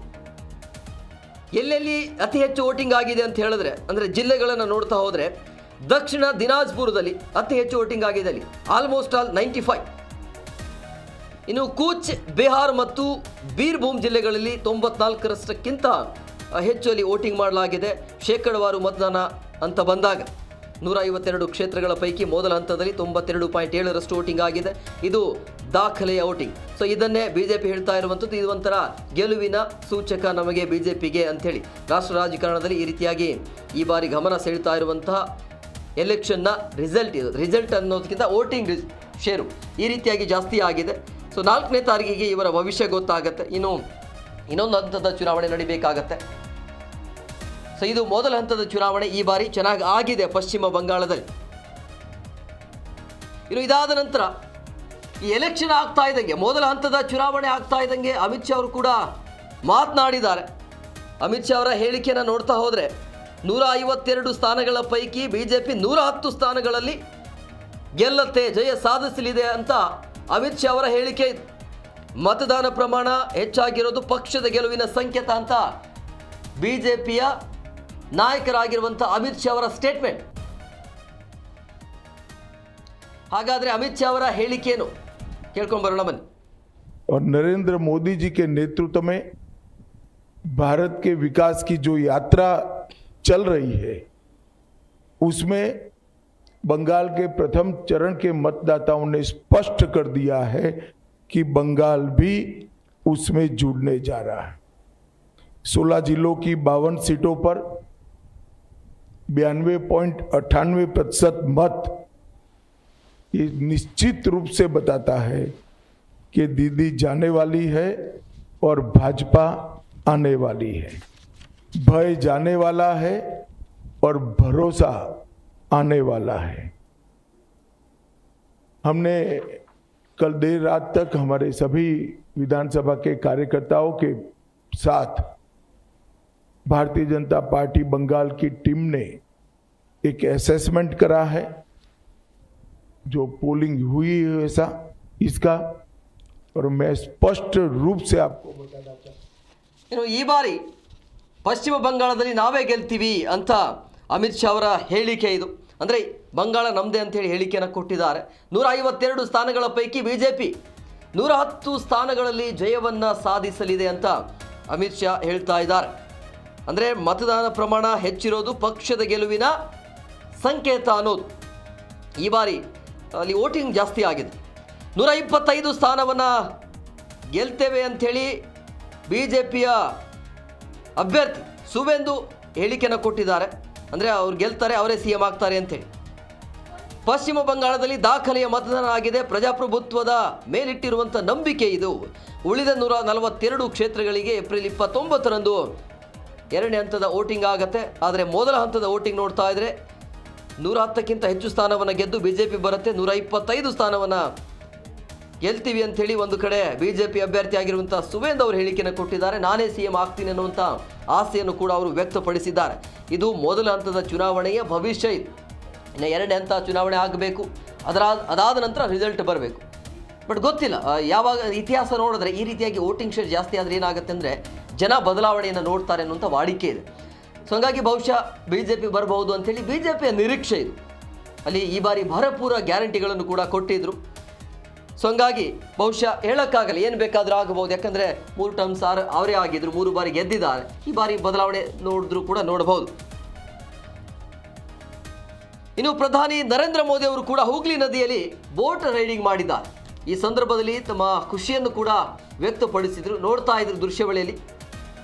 S1: ಎಲ್ಲೆಲ್ಲಿ ಅತಿ ಹೆಚ್ಚು ವೋಟಿಂಗ್ ಆಗಿದೆ ಅಂತ ಹೇಳಿದ್ರೆ, ಅಂದರೆ ಜಿಲ್ಲೆಗಳನ್ನು ನೋಡ್ತಾ ಹೋದರೆ ದಕ್ಷಿಣ ದಿನಾಜ್ಪುರದಲ್ಲಿ ಅತಿ ಹೆಚ್ಚು ವೋಟಿಂಗ್ ಆಗಿದೆ, ಅಲ್ಲಿ ಆಲ್ಮೋಸ್ಟ್ ಆಲ್ 95. ಇನ್ನು ಕೂಚ್, ಬಿಹಾರ್ ಮತ್ತು ಬೀರ್ಭೂಮ್ ಜಿಲ್ಲೆಗಳಲ್ಲಿ 94%ಕ್ಕಿಂತ ಹೆಚ್ಚು ಅಲ್ಲಿ ವೋಟಿಂಗ್ ಮಾಡಲಾಗಿದೆ. ಶೇಕಡವಾರು ಮತದಾನ ಅಂತ ಬಂದಾಗ 152 ಕ್ಷೇತ್ರಗಳ ಪೈಕಿ ಮೊದಲ ಹಂತದಲ್ಲಿ 92.7% ವೋಟಿಂಗ್ ಆಗಿದೆ. ಇದು ದಾಖಲೆಯ ವೋಟಿಂಗ್. ಸೊ ಇದನ್ನೇ ಬಿಜೆಪಿ ಹೇಳ್ತಾ ಇರುವಂಥದ್ದು, ಇದು ಒಂಥರ ಗೆಲುವಿನ ಸೂಚಕ ನಮಗೆ ಬಿಜೆಪಿಗೆ ಅಂಥೇಳಿ. ರಾಷ್ಟ್ರ ರಾಜಕಾರಣದಲ್ಲಿ ಈ ರೀತಿಯಾಗಿ ಈ ಬಾರಿ ಗಮನ ಸೆಳೀತಾ ಇರುವಂತಹ ಎಲೆಕ್ಷನ್ನ ರಿಸಲ್ಟ್ ಅನ್ನೋದಕ್ಕಿಂತ ವೋಟಿಂಗ್ ಶೇರು ಈ ರೀತಿಯಾಗಿ ಜಾಸ್ತಿ ಆಗಿದೆ. ಸೊ 4ನೇ ತಾರೀಕಿಗೆ ಇವರ ಭವಿಷ್ಯ ಗೊತ್ತಾಗುತ್ತೆ. ಇನ್ನೊಂದು ಹಂತದ ಚುನಾವಣೆ ನಡಿಬೇಕಾಗತ್ತೆ. ಸೊ ಇದು ಮೊದಲ ಹಂತದ ಚುನಾವಣೆ ಈ ಬಾರಿ ಚೆನ್ನಾಗಿ ಆಗಿದೆ ಪಶ್ಚಿಮ ಬಂಗಾಳದಲ್ಲಿ. ಇನ್ನು ಇದಾದ ನಂತರ ಈ ಎಲೆಕ್ಷನ್ ಆಗ್ತಾ ಇದ್ದಂಗೆ, ಮೊದಲ ಹಂತದ ಚುನಾವಣೆ ಆಗ್ತಾ ಇದ್ದಂಗೆ ಅಮಿತ್ ಶಾ ಅವರು ಕೂಡ ಮಾತನಾಡಿದ್ದಾರೆ. ಅಮಿತ್ ಶಾ ಅವರ ಹೇಳಿಕೆಯನ್ನು ನೋಡ್ತಾ ಹೋದರೆ 152 ಸ್ಥಾನಗಳ ಪೈಕಿ ಬಿಜೆಪಿ 110 ಸ್ಥಾನಗಳಲ್ಲಿ ಗೆಲ್ಲತ್ತೆ, ಜಯ ಸಾಧಿಸಲಿದೆ ಅಂತ ಅಮಿತ್ ಶಾ ಅವರ ಹೇಳಿಕೆ ಇದೆ. ಮತದಾನ ಪ್ರಮಾಣ ಹೆಚ್ಚಾಗಿರೋದು ಪಕ್ಷದ ಗೆಲುವಿನ ಸಂಕೇತ ಅಂತ ಬಿಜೆಪಿಯ ನಾಯಕರಾಗಿರುವಂಥ ಅಮಿತ್ ಶಾ ಅವರ ಸ್ಟೇಟ್ಮೆಂಟ್. ಹಾಗಾದ್ರೆ ಅಮಿತ್ ಶಾ ಅವರ ಹೇಳಿಕೆಯನ್ನು ಕೇಳ್ಕೊಂಡು ಬರೋಣ ಬನ್ನಿ.
S2: और नरेंद्र मोदी जी के नेतृत्व में भारत के विकास की जो यात्रा चल रही है उसमें बंगाल के प्रथम चरण के मतदाताओं ने स्पष्ट कर दिया है कि बंगाल भी उसमें जुड़ने जा रहा है। 16 जिलों की 52 सीटों पर 92.98% मत ये निश्चित रूप से बताता है कि दीदी जाने वाली है और भाजपा आने वाली है। भय जाने वाला है और भरोसा आने वाला है। हमने कल देर रात तक हमारे सभी विधानसभा के कार्यकर्ताओं के साथ भारतीय जनता पार्टी बंगाल की टीम ने एक असेसमेंट करा है जो पोलिंग हुई है ऐसा इसका, और मैं स्पष्ट रूप से आपको बताना चाहता
S1: हूँ ಈ ಬಾರಿ ಪಶ್ಚಿಮ ಬಂಗಾಳದಲ್ಲಿ ನಾವೇ ಗೆಲ್ತೀವಿ ಅಂತ ಅಮಿತ್ ಶಾ ಅವರ ಹೇಳಿಕೆ ಇದು. ಅಂದರೆ ಬಂಗಾಳ ನಮ್ಮದೇ ಅಂತೇಳಿ ಹೇಳಿಕೆಯನ್ನು ಕೊಟ್ಟಿದ್ದಾರೆ. 152 ಸ್ಥಾನಗಳ ಪೈಕಿ ಬಿಜೆಪಿ 110 ಸ್ಥಾನಗಳಲ್ಲಿ ಜಯವನ್ನು ಸಾಧಿಸಲಿದೆ ಅಂತ ಅಮಿತ್ ಶಾ ಹೇಳ್ತಾ ಇದ್ದಾರೆ. ಅಂದರೆ ಮತದಾನ ಪ್ರಮಾಣ ಹೆಚ್ಚಿರೋದು ಪಕ್ಷದ ಗೆಲುವಿನ ಸಂಕೇತ ಅನ್ನೋದು. ಈ ಬಾರಿ ಅಲ್ಲಿ ವೋಟಿಂಗ್ ಜಾಸ್ತಿ ಆಗಿದೆ. 125 ಸ್ಥಾನವನ್ನು ಗೆಲ್ತೇವೆ ಅಂಥೇಳಿ ಬಿಜೆಪಿಯ ಅಭ್ಯರ್ಥಿ ಸುವೇಂದು ಹೇಳಿಕೆಯನ್ನು ಕೊಟ್ಟಿದ್ದಾರೆ. ಅಂದರೆ ಅವ್ರು ಗೆಲ್ತಾರೆ, ಅವರೇ CM ಆಗ್ತಾರೆ ಅಂತೇಳಿ. ಪಶ್ಚಿಮ ಬಂಗಾಳದಲ್ಲಿ ದಾಖಲೆಯ ಮತದಾನ ಆಗಿದೆ. ಪ್ರಜಾಪ್ರಭುತ್ವದ ಮೇಲಿಟ್ಟಿರುವಂಥ ನಂಬಿಕೆ ಇದು. ಉಳಿದ 142 ಕ್ಷೇತ್ರಗಳಿಗೆ ಏಪ್ರಿಲ್ 29ರಂದು ಎರಡನೇ ಹಂತದ ವೋಟಿಂಗ್ ಆಗುತ್ತೆ. ಆದರೆ ಮೊದಲ ಹಂತದ ವೋಟಿಂಗ್ ನೋಡ್ತಾ ಇದ್ರೆ 110ಕ್ಕಿಂತ ಹೆಚ್ಚು ಸ್ಥಾನವನ್ನು ಗೆದ್ದು ಬಿಜೆಪಿ ಬರುತ್ತೆ. 125 ಸ್ಥಾನವನ್ನು ಗೆಲ್ತೀವಿ ಅಂಥೇಳಿ ಒಂದು ಕಡೆ ಬಿಜೆಪಿ ಅಭ್ಯರ್ಥಿ ಆಗಿರುವಂಥ ಸುವೇಂದ್ ಅವರು ಹೇಳಿಕೆಯನ್ನು ಕೊಟ್ಟಿದ್ದಾರೆ. ನಾನೇ CM ಆಗ್ತೀನಿ ಅನ್ನುವಂಥ ಆಸೆಯನ್ನು ಕೂಡ ಅವರು ವ್ಯಕ್ತಪಡಿಸಿದ್ದಾರೆ. ಇದು ಮೊದಲ ಹಂತದ ಚುನಾವಣೆಯ ಭವಿಷ್ಯ. ಇದು ಇನ್ನು ಎರಡನೇ ಹಂತ ಚುನಾವಣೆ ಆಗಬೇಕು, ಅದಾದ ನಂತರ ರಿಸಲ್ಟ್ ಬರಬೇಕು. ಬಟ್ ಗೊತ್ತಿಲ್ಲ, ಯಾವಾಗ ಇತಿಹಾಸ ನೋಡಿದ್ರೆ ಈ ರೀತಿಯಾಗಿ ವೋಟಿಂಗ್ ಶೇರ್ ಜಾಸ್ತಿ ಆದರೆ ಏನಾಗುತ್ತೆ ಅಂದರೆ ಜನ ಬದಲಾವಣೆಯನ್ನು ನೋಡ್ತಾರೆ ಅನ್ನುವಂಥ ವಾಡಿಕೆ ಇದೆ. ಸೊ ಹಾಗಾಗಿ ಬಹುಶಃ ಬಿಜೆಪಿ ಬರಬಹುದು ಅಂಥೇಳಿ ಬಿಜೆಪಿಯ ನಿರೀಕ್ಷೆ ಇದು. ಅಲ್ಲಿ ಈ ಬಾರಿ ಭರಪೂರ ಗ್ಯಾರಂಟಿಗಳನ್ನು ಕೂಡ ಕೊಟ್ಟಿದ್ರು. ಸೊ ಹಂಗಾಗಿ ಬಹುಶಃ ಹೇಳೋಕ್ಕಾಗಲ್ಲ, ಏನು ಬೇಕಾದರೂ ಆಗಬಹುದು. ಯಾಕಂದರೆ 3 ಟರ್ಮ್ಸ್ ಅವರೇ ಆಗಿದ್ರು, 3 ಬಾರಿ ಗೆದ್ದಿದ್ದಾರೆ. ಈ ಬಾರಿ ಬದಲಾವಣೆ ನೋಡಿದ್ರು ಕೂಡ ನೋಡಬಹುದು. ಇನ್ನು ಪ್ರಧಾನಿ ನರೇಂದ್ರ ಮೋದಿ ಅವರು ಕೂಡ ಹೂಗ್ಲಿ ನದಿಯಲ್ಲಿ ಬೋಟ್ ರೈಡಿಂಗ್ ಮಾಡಿದ್ದಾರೆ. ಈ ಸಂದರ್ಭದಲ್ಲಿ ತಮ್ಮ ಖುಷಿಯನ್ನು ಕೂಡ ವ್ಯಕ್ತಪಡಿಸಿದ್ರು. ನೋಡ್ತಾ ಇದ್ರು ದೃಶ್ಯಾವಳಿಯಲ್ಲಿ.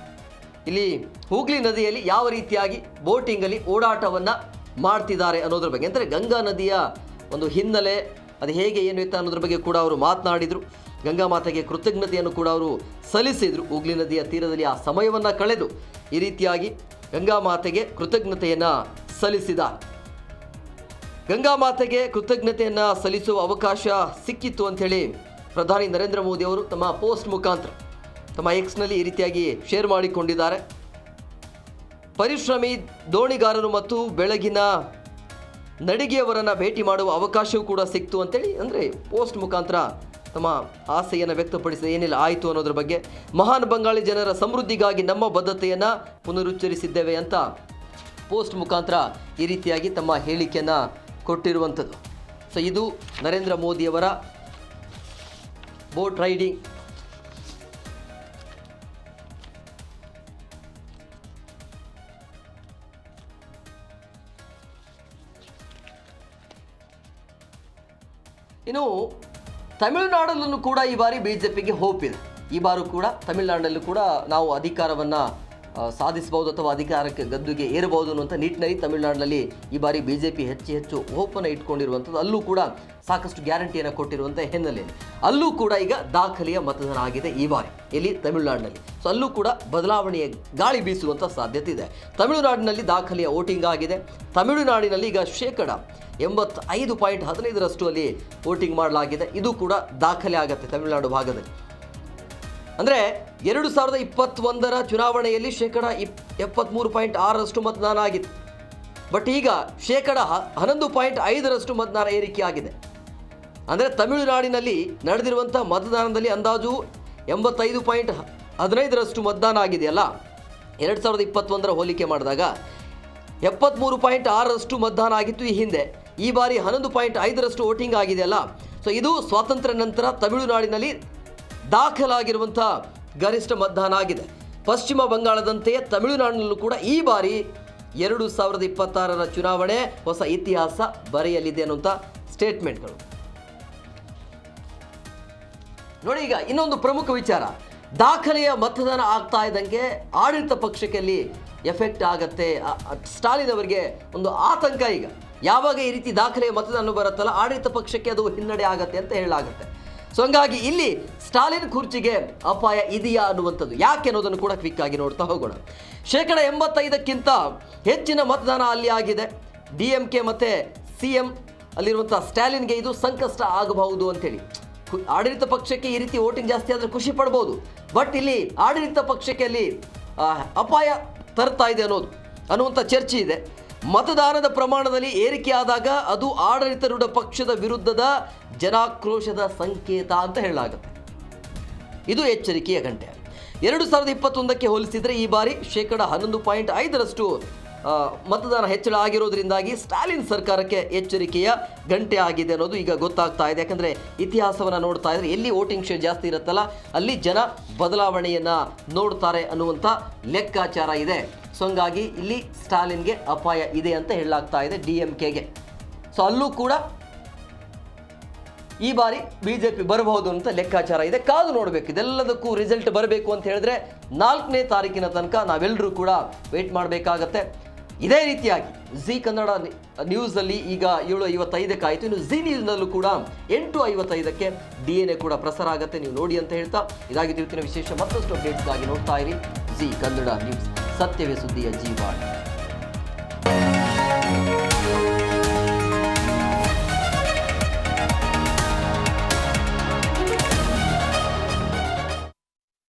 S1: ಇಲ್ಲಿ ಹೂಗ್ಲಿ ನದಿಯಲ್ಲಿ ಯಾವ ರೀತಿಯಾಗಿ ಬೋಟಿಂಗಲ್ಲಿ ಓಡಾಟವನ್ನು ಮಾಡ್ತಿದ್ದಾರೆ ಅನ್ನೋದ್ರ ಬಗ್ಗೆ, ಅಂದರೆ ಗಂಗಾ ನದಿಯ ಒಂದು ಹಿನ್ನೆಲೆ ಅದು ಹೇಗೆ ಏನು ಇತ್ತು ಅನ್ನೋದ್ರ ಬಗ್ಗೆ ಕೂಡ ಅವರು ಮಾತನಾಡಿದರು. ಗಂಗಾ ಮಾತೆಗೆ ಕೃತಜ್ಞತೆಯನ್ನು ಕೂಡ ಅವರು ಸಲ್ಲಿಸಿದರು. ಹೂಗ್ಲಿ ನದಿಯ ತೀರದಲ್ಲಿ ಆ ಸಮಯವನ್ನು ಕಳೆದು ಈ ರೀತಿಯಾಗಿ ಗಂಗಾ ಮಾತೆಗೆ ಕೃತಜ್ಞತೆಯನ್ನು ಸಲ್ಲಿಸಿದ್ದಾರೆ. ಗಂಗಾ ಮಾತೆಗೆ ಕೃತಜ್ಞತೆಯನ್ನು ಸಲ್ಲಿಸುವ ಅವಕಾಶ ಸಿಕ್ಕಿತ್ತು ಅಂಥೇಳಿ ಪ್ರಧಾನಿ ನರೇಂದ್ರ ಮೋದಿ ಅವರು ತಮ್ಮ ಪೋಸ್ಟ್ ಮುಖಾಂತರ ತಮ್ಮ ಎಕ್ಸ್ನಲ್ಲಿ ಈ ರೀತಿಯಾಗಿ ಶೇರ್ ಮಾಡಿಕೊಂಡಿದ್ದಾರೆ. ಪರಿಶ್ರಮಿ ದೋಣಿಗಾರರು ಮತ್ತು ಬೆಳಗಿನ ನಡಿಗೆಯವರನ್ನು ಭೇಟಿ ಮಾಡುವ ಅವಕಾಶವೂ ಕೂಡ ಸಿಕ್ತು ಅಂತೇಳಿ, ಅಂದರೆ ಪೋಸ್ಟ್ ಮುಖಾಂತರ ತಮ್ಮ ಆಸೆಯನ್ನು ವ್ಯಕ್ತಪಡಿಸಿದ ಏನೆಲ್ಲ ಆಯಿತು ಅನ್ನೋದ್ರ ಬಗ್ಗೆ. ಮಹಾನ್ ಬಂಗಾಳಿ ಜನರ ಸಮೃದ್ಧಿಗಾಗಿ ನಮ್ಮ ಬದ್ಧತೆಯನ್ನು ಪುನರುಚ್ಚರಿಸಿದ್ದೇವೆ ಅಂತ ಪೋಸ್ಟ್ ಮುಖಾಂತರ ಈ ರೀತಿಯಾಗಿ ತಮ್ಮ ಹೇಳಿಕೆಯನ್ನು ಕೊಟ್ಟಿರುವಂಥದ್ದು. ಸೊ ಇದು ನರೇಂದ್ರ ಮೋದಿಯವರ ಬೋಟ್ ರೈಡಿಂಗ್. ಇನ್ನು ತಮಿಳುನಾಡಲ್ಲೂ ಕೂಡ ಈ ಬಾರಿ ಬಿಜೆಪಿಗೆ ಹೋಪ್ ಇದೆ. ಈ ಬಾರಿ ಕೂಡ ತಮಿಳುನಾಡಲ್ಲೂ ಕೂಡ ನಾವು ಅಧಿಕಾರವನ್ನು ಸಾಧಿಸಬಹುದು ಅಥವಾ ಅಧಿಕಾರಕ್ಕೆ ಗದ್ದುಗೆ ಏರಬಹುದು ಅನ್ನುವಂಥ ನಿಟ್ಟಿನಲ್ಲಿ ತಮಿಳುನಾಡಿನಲ್ಲಿ ಈ ಬಾರಿ ಬಿಜೆಪಿ ಹೆಚ್ಚು ಹೋಪನ್ನು ಇಟ್ಕೊಂಡಿರುವಂಥದ್ದು. ಅಲ್ಲೂ ಕೂಡ ಸಾಕಷ್ಟು ಗ್ಯಾರಂಟಿಯನ್ನು ಕೊಟ್ಟಿರುವಂಥ ಹಿನ್ನೆಲೆಯಲ್ಲಿ ಅಲ್ಲೂ ಕೂಡ ಈಗ ದಾಖಲೆಯ ಮತದಾನ ಆಗಿದೆ ಈ ಬಾರಿ ಇಲ್ಲಿ ತಮಿಳುನಾಡಿನಲ್ಲಿ. ಸೊ ಅಲ್ಲೂ ಕೂಡ ಬದಲಾವಣೆಯ ಗಾಳಿ ಬೀಸುವಂಥ ಸಾಧ್ಯತೆ ಇದೆ. ತಮಿಳುನಾಡಿನಲ್ಲಿ ದಾಖಲೆಯ ವೋಟಿಂಗ್ ಆಗಿದೆ. ತಮಿಳುನಾಡಿನಲ್ಲಿ ಈಗ 85.15% ಅಲ್ಲಿ ವೋಟಿಂಗ್ ಮಾಡಲಾಗಿದೆ. ಇದು ಕೂಡ ದಾಖಲೆ ಆಗುತ್ತೆ ತಮಿಳುನಾಡು ಭಾಗದಲ್ಲಿ. ಅಂದರೆ 2021ರ ಚುನಾವಣೆಯಲ್ಲಿ 73.6% ಮತದಾನ ಆಗಿತ್ತು. ಬಟ್ ಈಗ 11.5% ಮತದಾನ ಏರಿಕೆ ಆಗಿದೆ. ಅಂದರೆ ತಮಿಳುನಾಡಿನಲ್ಲಿ ನಡೆದಿರುವಂಥ ಮತದಾನದಲ್ಲಿ ಅಂದಾಜು 85.15% ಮತದಾನ ಆಗಿದೆಯಲ್ಲ 2021 ಹೋಲಿಕೆ ಮಾಡಿದಾಗ 73.6% ಮತದಾನ ಆಗಿತ್ತು ಈ ಹಿಂದೆ. ಈ ಬಾರಿ 11.5% ವೋಟಿಂಗ್ ಆಗಿದೆಯಲ್ಲ. ಸೊ ಇದು ಸ್ವಾತಂತ್ರ್ಯ ನಂತರ ತಮಿಳುನಾಡಿನಲ್ಲಿ ದಾಖಲಾಗಿರುವಂಥ ಗರಿಷ್ಠ ಮತದಾನ ಆಗಿದೆ. ಪಶ್ಚಿಮ ಬಂಗಾಳದಂತೆಯೇ ತಮಿಳುನಾಡಿನಲ್ಲೂ ಕೂಡ ಈ ಬಾರಿ 2026ರ ಚುನಾವಣೆ ಹೊಸ ಇತಿಹಾಸ ಬರೆಯಲಿದೆ ಅನ್ನುವಂಥ ಸ್ಟೇಟ್ಮೆಂಟ್ಗಳು. ನೋಡಿ, ಈಗ ಇನ್ನೊಂದು ಪ್ರಮುಖ ವಿಚಾರ, ದಾಖಲೆಯ ಮತದಾನ ಆಗ್ತಾ ಇದ್ದಂಗೆ ಆಡಳಿತ ಪಕ್ಷಕ್ಕೆ ಅಲ್ಲಿ ಎಫೆಕ್ಟ್ ಆಗತ್ತೆ. ಸ್ಟಾಲಿನ್ ಅವರಿಗೆ ಒಂದು ಆತಂಕ. ಈಗ ಯಾವಾಗ ಈ ರೀತಿ ದಾಖಲೆಯ ಮತದಾನ ಬರುತ್ತಲ್ಲ, ಆಡಳಿತ ಪಕ್ಷಕ್ಕೆ ಅದು ಹಿನ್ನಡೆ ಆಗತ್ತೆ ಅಂತ ಹೇಳಲಾಗುತ್ತೆ. ಸೊ ಹಂಗಾಗಿ ಇಲ್ಲಿ ಸ್ಟಾಲಿನ್ ಕುರ್ಚಿಗೆ ಅಪಾಯ ಇದೆಯಾ ಅನ್ನುವಂಥದ್ದು ಯಾಕೆ ಅನ್ನೋದನ್ನು ಕೂಡ ಕ್ವಿಕ್ ಆಗಿ ನೋಡ್ತಾ ಹೋಗೋಣ. 85%ಕ್ಕಿಂತ ಹೆಚ್ಚಿನ ಮತದಾನ ಅಲ್ಲಿ ಆಗಿದೆ. DMK ಮತ್ತು CM ಅಲ್ಲಿರುವಂಥ ಸ್ಟಾಲಿನ್ಗೆ ಇದು ಸಂಕಷ್ಟ ಆಗಬಹುದು ಅಂತೇಳಿ. ಆಡಳಿತ ಪಕ್ಷಕ್ಕೆ ಈ ರೀತಿ ವೋಟಿಂಗ್ ಜಾಸ್ತಿ ಆದರೆ ಖುಷಿ ಪಡ್ಬೋದು, ಬಟ್ ಇಲ್ಲಿ ಆಡಳಿತ ಪಕ್ಷಕ್ಕೆ ಅಲ್ಲಿ ಅಪಾಯ ತರ್ತಾ ಇದೆ ಅನ್ನುವಂಥ ಚರ್ಚೆ ಇದೆ. ಮತದಾನದ ಪ್ರಮಾಣದಲ್ಲಿ ಏರಿಕೆ ಆದಾಗ ಅದು ಆಡಳಿತಾರೂಢ ಪಕ್ಷದ ವಿರುದ್ಧದ ಜನಾಕ್ರೋಶದ ಸಂಕೇತ ಅಂತ ಹೇಳಲಾಗುತ್ತೆ. ಇದು ಎಚ್ಚರಿಕೆಯ ಗಂಟೆ. 2021ಕ್ಕೆ ಹೋಲಿಸಿದರೆ ಈ ಬಾರಿ 11.5% ಮತದಾನ ಹೆಚ್ಚಳ ಆಗಿರೋದ್ರಿಂದಾಗಿ ಸ್ಟಾಲಿನ್ ಸರ್ಕಾರಕ್ಕೆ ಎಚ್ಚರಿಕೆಯ ಗಂಟೆ ಆಗಿದೆ ಅನ್ನೋದು ಈಗ ಗೊತ್ತಾಗ್ತಾ ಇದೆ. ಯಾಕಂದರೆ ಇತಿಹಾಸವನ್ನು ನೋಡ್ತಾ ಇದ್ರೆ ಎಲ್ಲಿ ವೋಟಿಂಗ್ ಶೇರ್ ಜಾಸ್ತಿ ಇರುತ್ತಲ್ಲ ಅಲ್ಲಿ ಜನ ಬದಲಾವಣೆಯನ್ನು ನೋಡ್ತಾರೆ ಅನ್ನುವಂಥ ಲೆಕ್ಕಾಚಾರ ಇದೆ. ಸೊ ಹಂಗಾಗಿ ಇಲ್ಲಿ ಸ್ಟಾಲಿನ್ಗೆ ಅಪಾಯ ಇದೆ ಅಂತ ಹೇಳಲಾಗ್ತಾ ಇದೆ, DMKಗೆ. ಸೊ ಅಲ್ಲೂ ಕೂಡ ಈ ಬಾರಿ BJP ಬರಬಹುದು ಅಂತ ಲೆಕ್ಕಾಚಾರ ಇದೆ. ಕಾದು ನೋಡಬೇಕು. ಇದೆಲ್ಲದಕ್ಕೂ ರಿಸಲ್ಟ್ ಬರಬೇಕು ಅಂತ ಹೇಳಿದ್ರೆ 4ನೇ ತಾರೀಕಿನ ತನಕ ನಾವೆಲ್ಲರೂ ಕೂಡ ವೇಟ್ ಮಾಡಬೇಕಾಗತ್ತೆ. ಇದೇ ರೀತಿಯಾಗಿ ಜಿ ಕನ್ನಡ ನ್ಯೂಸಲ್ಲಿ ಈಗ 7:55ಕ್ಕೆ ಆಯಿತು. ಇನ್ನು ಜಿ ನ್ಯೂಸ್ನಲ್ಲೂ ಕೂಡ 8:55ಕ್ಕೆ DNA ಕೂಡ ಪ್ರಸಾರ ಆಗುತ್ತೆ. ನೀವು ನೋಡಿ ಅಂತ ಹೇಳ್ತಾ ಇದಾಗಿತ್ತು ಇವತ್ತಿನ ವಿಶೇಷ. ಮತ್ತಷ್ಟು ಅಪ್ಡೇಟ್ಸ್ಗಾಗಿ ನೋಡ್ತಾ ಇರಿ ಜಿ ಕನ್ನಡ ನ್ಯೂಸ್. ಸತ್ಯವೇ ಸುದ್ದಿಯ ಜೀವಾಣಿ.